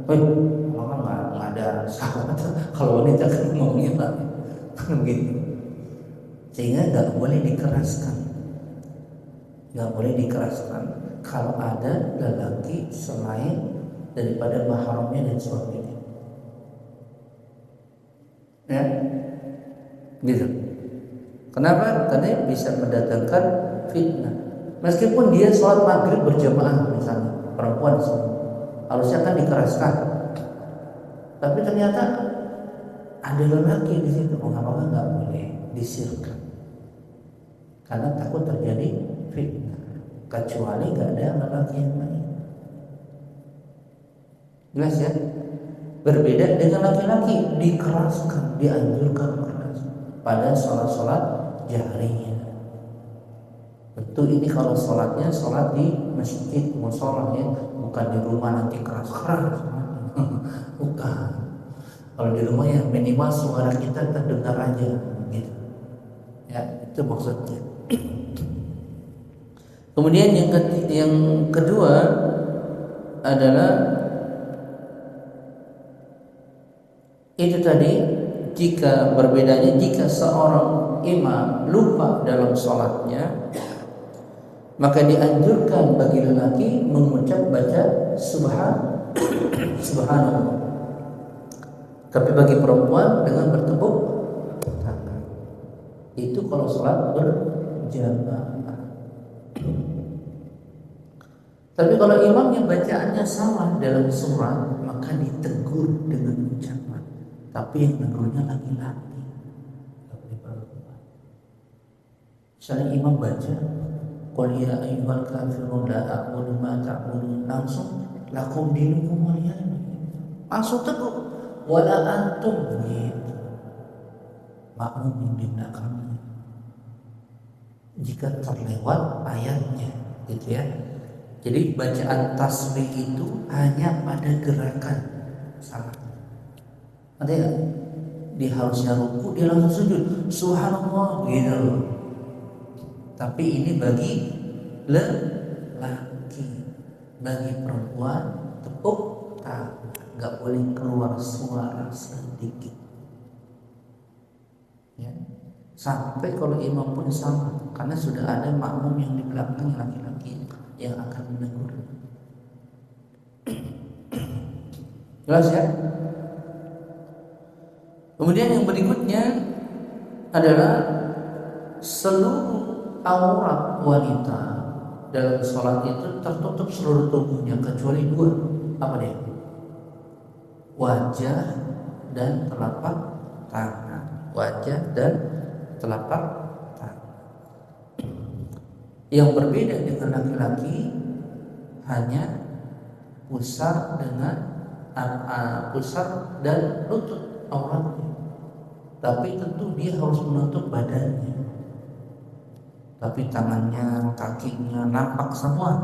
orang nggak ada sahabat. Kalau wanita kan ngomongnya kan begitu. Sehingga nggak boleh dikeraskan. Nggak boleh dikeraskan kalau ada lelaki selain daripada mahramnya dan suaminya. Ya, gitu. Kenapa? Karena bisa mendatangkan fitnah. Meskipun dia sholat maghrib berjamaah misalnya, perempuan harusnya kan dikeraskan, tapi ternyata ada lelaki di situ, mengapa nggak boleh disirkan? Karena takut terjadi fitnah. Kecuali nggak ada lelaki yang lain. Jelas ya? Berbeda dengan laki-laki, dikeraskan, dianjurkan keras pada sholat-sholat jahriyah. Tentu ini kalau sholatnya sholat di masjid, musola ya, bukan di rumah nanti keras-keras. Bukan. Kalau di rumah ya minimal suara kita terdengar aja, gitu. Ya, itu maksudnya. Kemudian yang kedua adalah itu tadi, jika berbedanya jika seorang imam lupa dalam sholatnya, maka dianjurkan bagi lelaki mengucap baca subhanallah. Tapi bagi perempuan dengan bertepuk tangan. Itu kalau sholat berjamaah. Tapi kalau imamnya bacaannya salah dalam surat, maka ditegur dengan ucapan. Tapi yang negurnya laki-laki, tapi perempuan. Misalnya imam baca, qul ya ayyuhal kafirun la a'budu ma ta'budun, langsung lakum dinukum waliya, langsung tegur, wala antum, gitu. Makmum yang di belakangnya. Jika terlewat ayatnya, gitu ya. Jadi bacaan tasbih itu hanya pada gerakan salat. Ada ya? Dia harusnya ruku, dia langsung sujud, subhanallah, gitu. Tapi ini bagi lelaki, bagi perempuan tepuk tangan, nggak boleh keluar suara sedikit. Ya. Sampai kalau imam pun sama, karena sudah ada makmum yang di belakang laki-laki yang akan menegur. Jelas ya? Kemudian yang berikutnya adalah seluruh aurat wanita dalam sholat itu tertutup seluruh tubuhnya kecuali 2. Apa dia? Wajah dan telapak tangan. Wajah dan telapak tangan. Yang berbeda dengan laki-laki hanya pusar dan lutut auratnya. Tapi tentu dia harus menutup badannya. Tapi tangannya, kakinya nampak semua.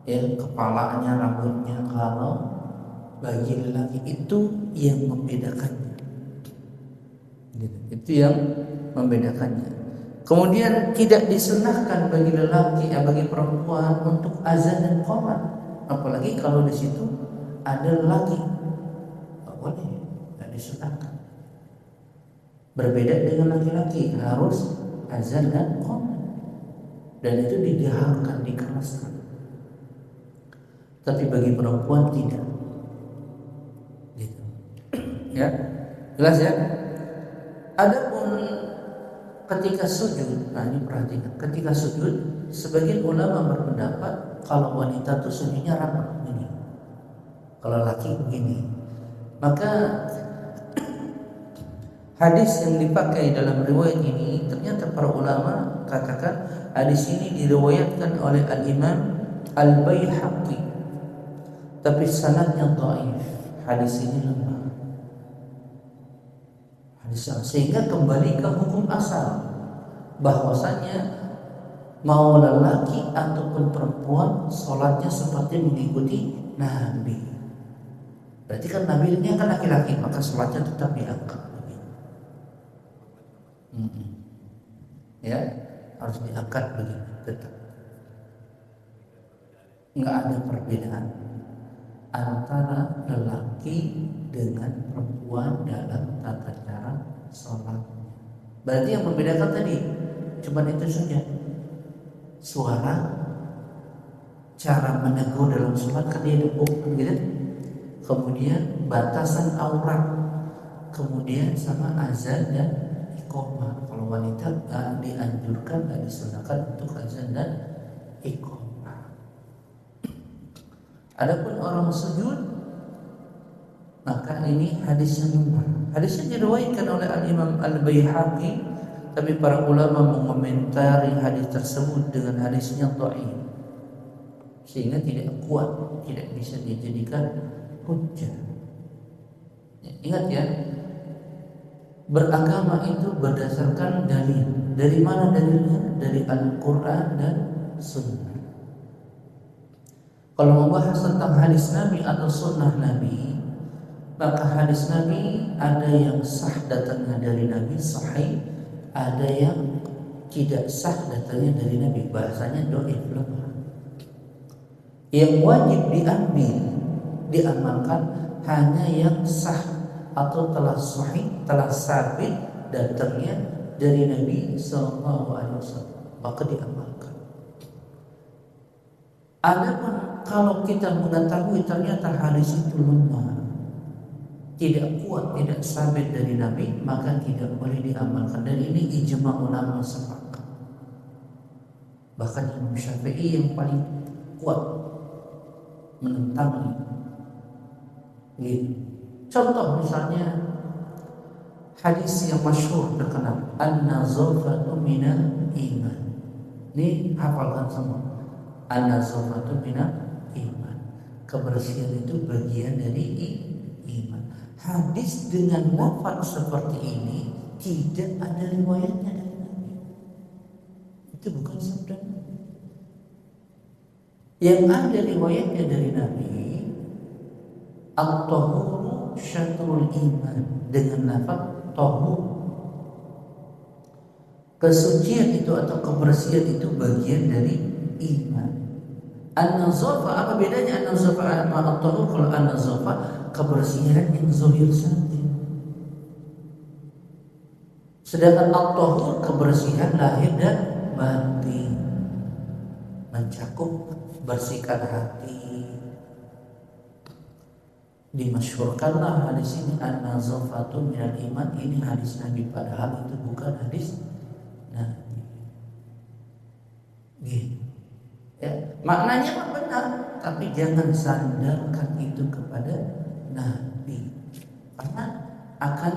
Ya, kepalanya, rambutnya. Kalau bagi lelaki itu yang membedakannya. Itu yang membedakannya. Kemudian tidak disunahkan bagi lelaki, bagi perempuan untuk azan dan qomat. Apalagi kalau di situ ada lelaki, nggak boleh, nggak disunahkan. Berbeda dengan laki-laki, harus azan dan qomat, dan itu dijaharkan, dikeraskan. Tapi bagi perempuan tidak, gitu. Ya, jelas ya. Adapun ketika sujud, nah ini perhatikan, ketika sujud, sebagian ulama berpendapat kalau wanita itu sujudnya rapat begini, kalau laki begini. Maka hadis yang dipakai dalam riwayat ini, ternyata para ulama katakan hadis ini diriwayatkan oleh Al-Imam Al-Baihaqi, tapi sanadnya dhaif. Hadis ini lemah. Sehingga kembali ke hukum asal, bahwasanya mau lelaki ataupun perempuan sholatnya seperti mengikuti Nabi. Berarti kan Nabi ini kan laki-laki, maka sholatnya tetap diangkat. Ya, harus diangkat begitu tetap. Nggak ada perbedaan antara lelaki dengan perempuan dalam tata cara sholat. Berarti yang membedakan tadi cuma itu saja, suara, cara menegur dalam sholat kan dia duduk gitu, kemudian batasan aurat, kemudian sama azan dan iqamah. Kalau wanita dianjurkan, disunahkan untuk azan dan iqamah. Adapun orang sujud, maka ini hadis yang lemah. Hadisnya diriwayatkan oleh Al-Imam Al-Baihaqi, tapi para ulama mengomentari hadis tersebut dengan hadisnya dhaif, sehingga tidak kuat, tidak bisa dijadikan hujjah. Ingat ya, beragama itu berdasarkan dalil. Dari mana dalilnya? Dari Al-Quran dan Sunnah. Kalau membahas tentang hadis Nabi atau Sunnah Nabi, maka hadis Nabi ada yang sah datangnya dari Nabi, sahih, ada yang tidak sah datangnya dari Nabi, bahasanya dhaif, lemah. Yang wajib diambil, diamalkan hanya yang sah atau telah sahih, telah sabit datangnya dari Nabi SAW, maka diamalkan. Adapun kalau kita mengetahui ternyata hadis itu lemah, tidak kuat, tidak sabit dari Nabi, maka tidak boleh diamalkan. Dan ini ijma ulama sepakat. Bahkan Imam Syafi'i yang paling kuat menentang ini. Contoh misalnya hadis yang masyhur terkenal, an-nazafatu minal iman. Ini hafalkan semua. An-nazafatu minal iman. Kebersihan itu bagian dari iman. Hadis dengan lafaz seperti ini tidak ada riwayatnya dari Nabi. Itu bukan sabda Nabi. Yang ada riwayatnya dari Nabi, at-tahuru syatrul iman, dengan lafaz tahur. Kesucian itu atau kebersihan itu bagian dari iman. An-nazafah, apa bedanya an-nazafah sama at-tahur? Kalau an-nazafah kebersihan yang zahir saja, sedangkan at-tahur kebersihan lahir dan batin, mencakup bersihkan hati. Dimasyhurkanlah hadis ini, an-nazafatu minal iman. Ini hadis Nabi, padahal itu bukan hadis Nabi. Gitu. Ya, maknanya benar, tapi jangan sandarkan itu kepada Nabi, karena akan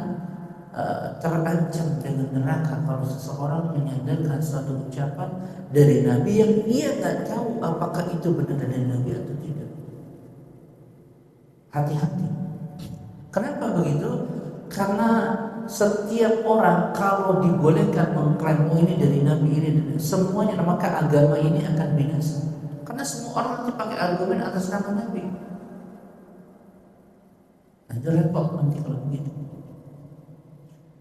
terancam dengan neraka kalau seseorang menyandarkan suatu ucapan dari Nabi yang dia tak tahu apakah itu benar dari Nabi atau tidak. Hati-hati. Kenapa begitu? Karena setiap orang kalau dibolehkan mengklaim ini dari Nabi, ini dari semuanya, maka agama ini akan binasa. Karena semua orang nanti pakai argumen atas nama Nabi. Itu repot nanti kalau begitu.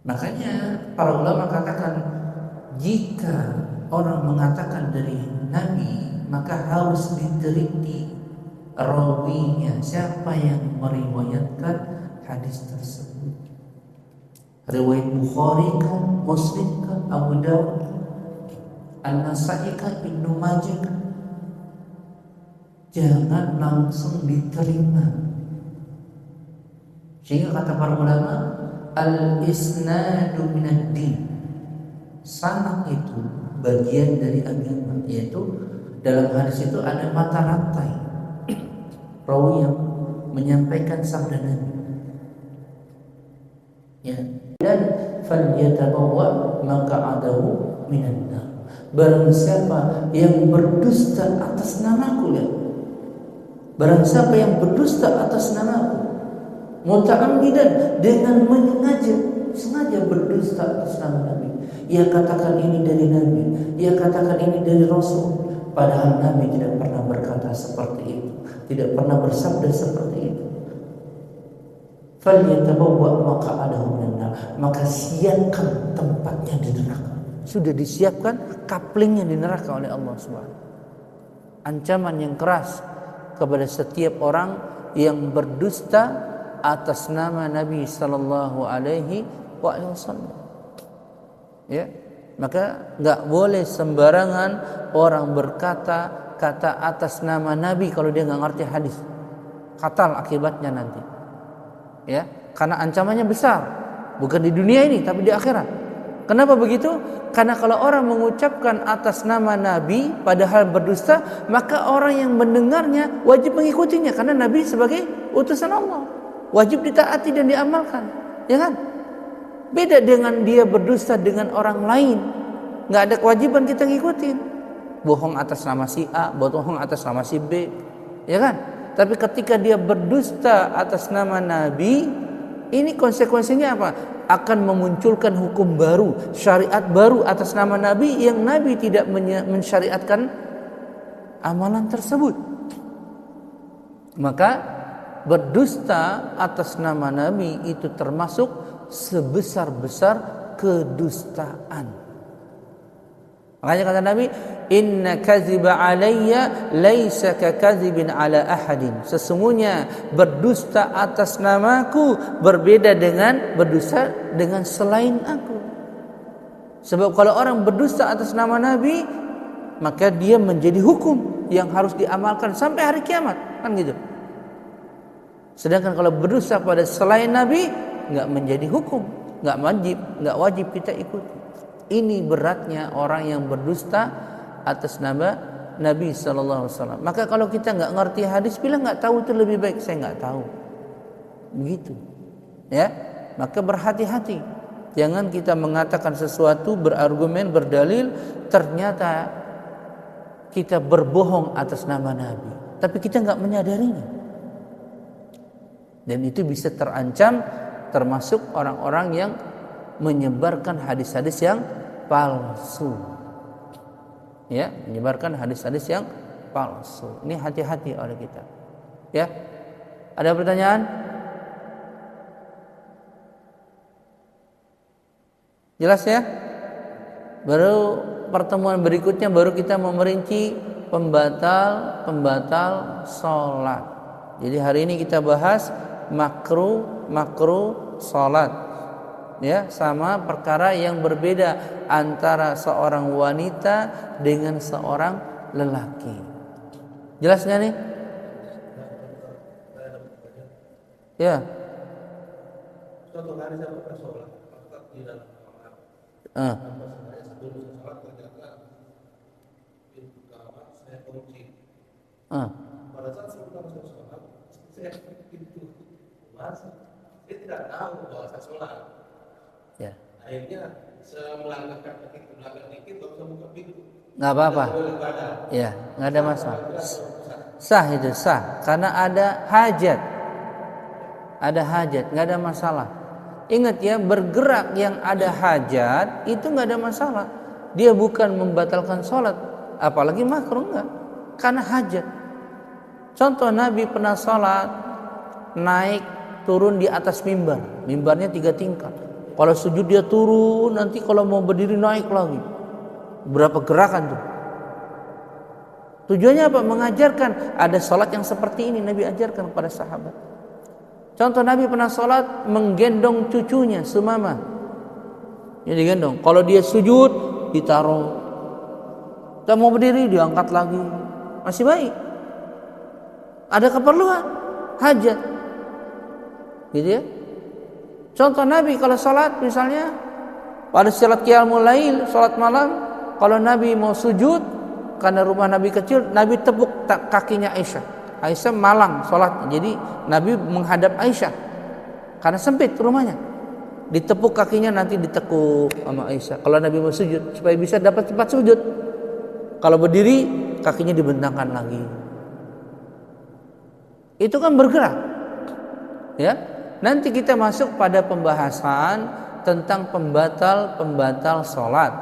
Makanya para ulama katakan, jika orang mengatakan dari Nabi, maka harus diteliti rawinya, siapa yang meriwayatkan hadis tersebut. Riwayat Bukhari kah, Muslim kah, Abu Dawud, An-Nasa'i kah, Ibnu Majah kah? Jangan langsung diterima. Sehingga kata para ulama, al-isnadu minad din. Sanad itu bagian dari agama, yaitu dalam hadis itu ada mata rantai rawi yang menyampaikan sabda Nabi. Ya, dan falyatabawwa maq'adahu minan nar. Barang siapa yang berdusta atas namaku, ya. Barang siapa yang berdusta atas namaku, muta'ammidan, dengan sengaja berdusta atas nama Nabi. Ia katakan ini dari Nabi, ia katakan ini dari Rasul, padahal Nabi tidak pernah berkata seperti itu, tidak pernah bersabda seperti itu. Falyatabawwa maq'adahu minan nar, maka siapkan tempatnya di neraka. Sudah disiapkan kaplingnya di neraka oleh Allah Subhanahu. Ancaman yang keras kepada setiap orang yang berdusta atas nama Nabi sallallahu alaihi wasallam. Ya, maka enggak boleh sembarangan orang berkata kata atas nama Nabi kalau dia enggak ngerti hadis. Fatal akibatnya nanti. Ya, karena ancamannya besar. Bukan di dunia ini tapi di akhirat. Kenapa begitu? Karena kalau orang mengucapkan atas nama Nabi padahal berdusta, maka orang yang mendengarnya wajib mengikutinya karena Nabi sebagai utusan Allah, wajib ditaati dan diamalkan, ya kan? Beda dengan dia berdusta dengan orang lain, nggak ada kewajiban kita ngikutin. Bohong atas nama si A, bohong atas nama si B, ya kan? Tapi ketika dia berdusta atas nama Nabi, ini konsekuensinya apa? Akan memunculkan hukum baru, syariat baru atas nama Nabi yang Nabi tidak mensyariatkan amalan tersebut. Maka berdusta atas nama Nabi itu termasuk sebesar-besar kedustaan. Makanya kata Nabi, inna kaziba alayya laisa kakazibin ala ahadin. Sesungguhnya berdusta atas namaku berbeda dengan berdusta dengan selain aku. Sebab kalau orang berdusta atas nama Nabi, maka dia menjadi hukum yang harus diamalkan sampai hari kiamat, kan gitu. Sedangkan kalau berdusta pada selain Nabi, enggak menjadi hukum, enggak wajib kita ikuti. Ini beratnya orang yang berdusta atas nama Nabi sallallahu alaihi wasallam. Maka kalau kita enggak ngerti hadis, bilang enggak tahu itu lebih baik, saya enggak tahu. Begitu. Ya. Maka berhati-hati. Jangan kita mengatakan sesuatu, berargumen, berdalil, ternyata kita berbohong atas nama Nabi, tapi kita enggak menyadarinya. Dan itu bisa terancam, termasuk orang-orang yang menyebarkan hadis-hadis yang palsu. Ya, menyebarkan hadis-hadis yang palsu. Ini hati-hati oleh kita. Ya. Ada pertanyaan? Jelas ya? Baru pertemuan berikutnya baru kita memerinci pembatal salat. Jadi hari ini kita bahas makruh salat. Ya, sama perkara yang berbeda antara seorang wanita dengan seorang lelaki. Jelas nggak nih? Ya. Suatu hari saya pernah sholat, di dalam kamar. Sebelum sholat ternyata pintu kamar saya kunci. Pada saat sebelum saya sholat, saya pintu masuk. Saya tidak tahu bahwa saya sholat. Ya. Akhirnya saya melangkahkan kaki ke belakang dikit, baru saya buka pintu. Nggak apa-apa. Ya, nggak ada masalah. Sah itu sah, karena ada hajat. Ada hajat, nggak ada masalah. Ingat ya, bergerak yang ada hajat itu nggak ada masalah. Dia bukan membatalkan sholat, apalagi makruh enggak, karena hajat. Contoh Nabi pernah sholat naik turun di atas mimbar, mimbarnya 3 tingkat. Kalau sujud dia turun, nanti kalau mau berdiri naik lagi. Berapa gerakan tuh? Tujuannya apa? Mengajarkan ada sholat yang seperti ini Nabi ajarkan kepada sahabat. Contoh Nabi pernah sholat menggendong cucunya Sumamah Ya digendong. Kalau dia sujud ditaruh. Kita mau berdiri diangkat lagi. Masih baik. Ada keperluan, hajat. Gitu ya. Contoh Nabi kalau salat misalnya pada salat qiyamul lail, salat malam, kalau Nabi mau sujud karena rumah Nabi kecil, Nabi tepuk kakinya Aisyah. Aisyah malang salat. Jadi Nabi menghadap Aisyah karena sempit rumahnya. Ditepuk kakinya, nanti ditekuk sama Aisyah. Kalau Nabi mau sujud supaya bisa dapat tempat sujud. Kalau berdiri kakinya dibentangkan lagi. Itu kan bergerak. Ya. Nanti kita masuk pada pembahasan tentang pembatal salat.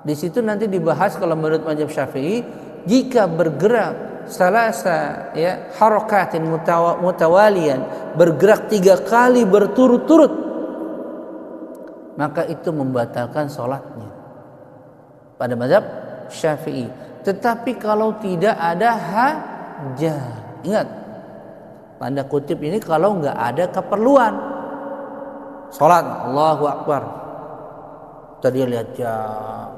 Di situ nanti dibahas kalau menurut mazhab Syafi'i, jika bergerak salasa ya harakatin mutawalian, bergerak 3 kali berturut-turut, maka itu membatalkan salatnya pada mazhab Syafi'i. Tetapi kalau tidak ada hajat, ingat tanda kutip ini, kalau nggak ada keperluan salat, Allahu Akbar, tadi lihat jam,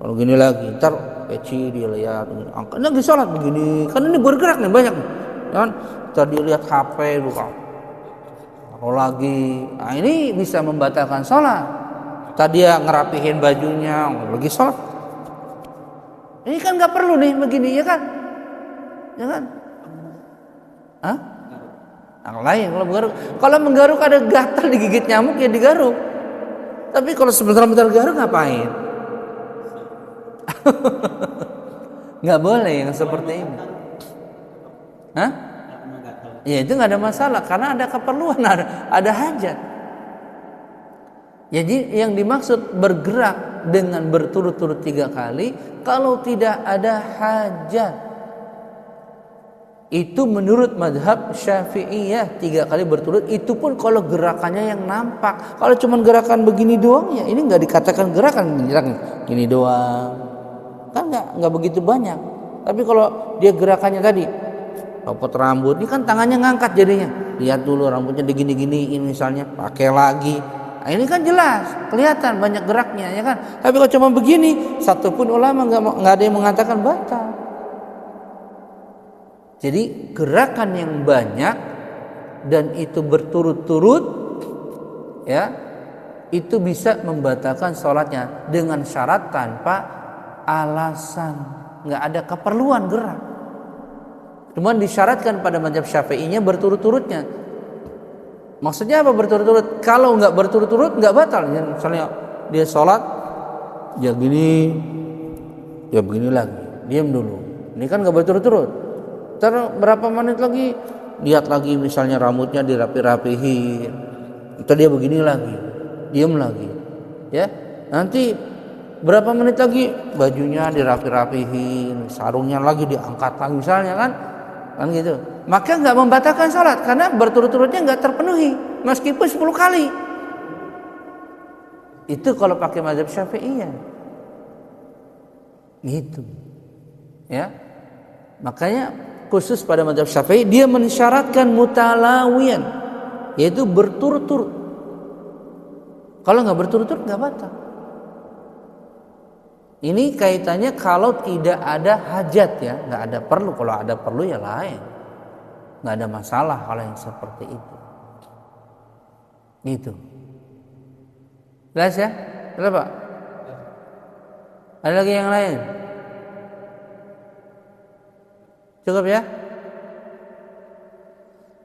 kalau gini lagi ntar peci dia lihat, angkatnya lagi salat begini, kan ini bergerak nih banyak nih, kan? Tadi lihat HP buka, taruh lagi, nah ini bisa membatalkan salat. Tadi ya ngerapihin bajunya, lagi salat, ini kan nggak perlu nih begini, ya kan? Ya kan? Hah? Yang lain kalau menggaruk ada gatal digigit nyamuk ya digaruk. Tapi kalau sebentar-bentar garuk ngapain? Nggak boleh yang seperti ini. Hah? Ya itu nggak ada masalah karena ada keperluan, ada hajat. Jadi yang dimaksud bergerak dengan berturut-turut 3 kali kalau tidak ada hajat. Itu menurut mazhab Syafi'iyah 3 kali berturut, itu pun kalau gerakannya yang nampak. Kalau cuma gerakan begini doang ya ini nggak dikatakan gerakan gini doang, kan nggak begitu banyak. Tapi kalau dia gerakannya tadi copot rambut, ini kan tangannya ngangkat jadinya, lihat dulu rambutnya digini-giniin misalnya, pakai lagi, nah, ini kan jelas kelihatan banyak geraknya, ya kan. Tapi kalau cuma begini, satupun ulama nggak ada yang mengatakan batal. Jadi gerakan yang banyak dan itu berturut-turut ya, itu bisa membatalkan sholatnya dengan syarat tanpa alasan, nggak ada keperluan gerak. Cuman disyaratkan pada mazhab Syafi'inya berturut-turutnya. Maksudnya apa berturut-turut? Kalau nggak berturut-turut nggak batal. Misalnya dia sholat, dia gini, dia begini lagi, diam dulu. Ini kan nggak berturut-turut. Ntar berapa menit lagi lihat lagi misalnya rambutnya dirapi-rapihin, ntar dia begini lagi, diam lagi, ya. Nanti berapa menit lagi bajunya dirapi-rapihin, sarungnya lagi diangkat lagi misalnya, kan gitu. Maka nggak membatalkan salat karena berturut-turutnya nggak terpenuhi meskipun 10 kali. Itu kalau pakai mazhab Syafi'iyah gitu, ya. Makanya khusus pada mazhab Syafi'i dia mensyaratkan mutalawiyan, yaitu berturut-turut. Kalau nggak berturut-turut nggak batal. Ini kaitannya kalau tidak ada hajat ya, nggak ada perlu. Kalau ada perlu ya lain, nggak ada masalah kalau yang seperti itu. Gitu. Jelas ya? Jelas Pak? Ada lagi yang lain? Cukup ya?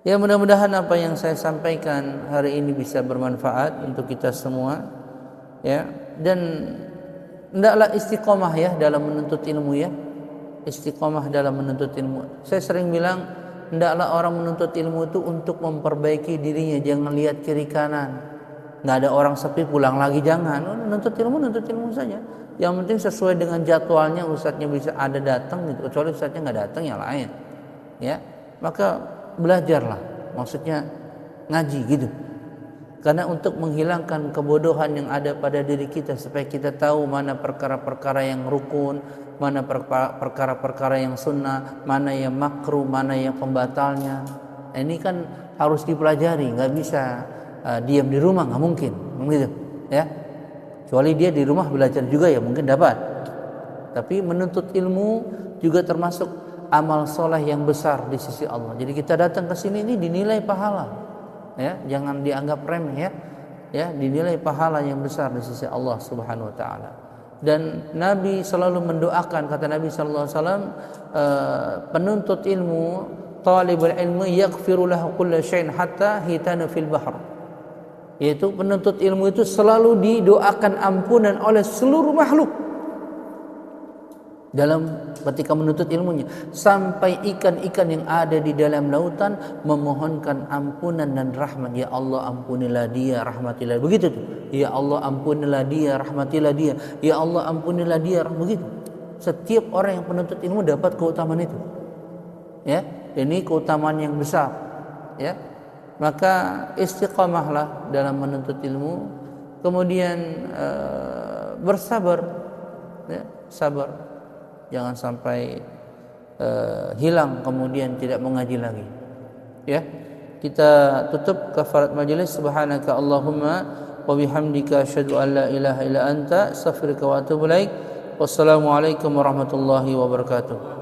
Ya mudah-mudahan apa yang saya sampaikan hari ini bisa bermanfaat untuk kita semua, ya. Dan hendaklah istiqomah ya dalam menuntut ilmu ya. Istiqomah dalam menuntut ilmu. Saya sering bilang hendaklah orang menuntut ilmu itu untuk memperbaiki dirinya, jangan lihat kiri kanan. Nggak ada orang sepi pulang lagi, jangan. Nuntut ilmu saja. Yang penting sesuai dengan jadwalnya, ustadznya bisa ada datang gitu. Kecuali ustadznya nggak datang ya lain, ya. Maka belajarlah, maksudnya ngaji gitu. Karena untuk menghilangkan kebodohan yang ada pada diri kita, supaya kita tahu mana perkara-perkara yang rukun, mana perkara-perkara yang sunnah, mana yang makruh, mana yang pembatalnya. Ini kan harus dipelajari, nggak bisa diam di rumah, nggak mungkin. begitu, ya. Kecuali dia di rumah belajar juga ya mungkin dapat. Tapi menuntut ilmu juga termasuk amal soleh yang besar di sisi Allah. Jadi kita datang ke sini ini dinilai pahala, ya, jangan dianggap remeh ya, ya, dinilai pahala yang besar di sisi Allah Subhanahu Wa Taala. Dan Nabi selalu mendoakan, kata Nabi Sallallahu Alaihi Wasallam, penuntut ilmu, talibul ilmi yaghfiru lahu kulla syai'in hatta hitana fil bahr. Yaitu penuntut ilmu itu selalu didoakan ampunan oleh seluruh makhluk dalam ketika menuntut ilmunya, sampai ikan-ikan yang ada di dalam lautan memohonkan ampunan dan rahmat. Ya Allah ampunilah dia, rahmatilah. Begitu tuh. Ya Allah ampunilah dia, rahmatilah dia. Ya Allah ampunilah dia, begitu. Setiap orang yang penuntut ilmu dapat keutamaan itu. Ya, ini keutamaan yang besar. Ya. Maka istiqamahlah dalam menuntut ilmu, kemudian bersabar, ya, sabar, jangan sampai hilang kemudian tidak mengaji lagi. Ya, kita tutup kafarat majelis. Subhanaka Allahumma wa bihamdika asyhadu an la ilaha illa anta astaghfiruka wa atubu ilaik. Wassalamualaikum warahmatullahi wabarakatuh.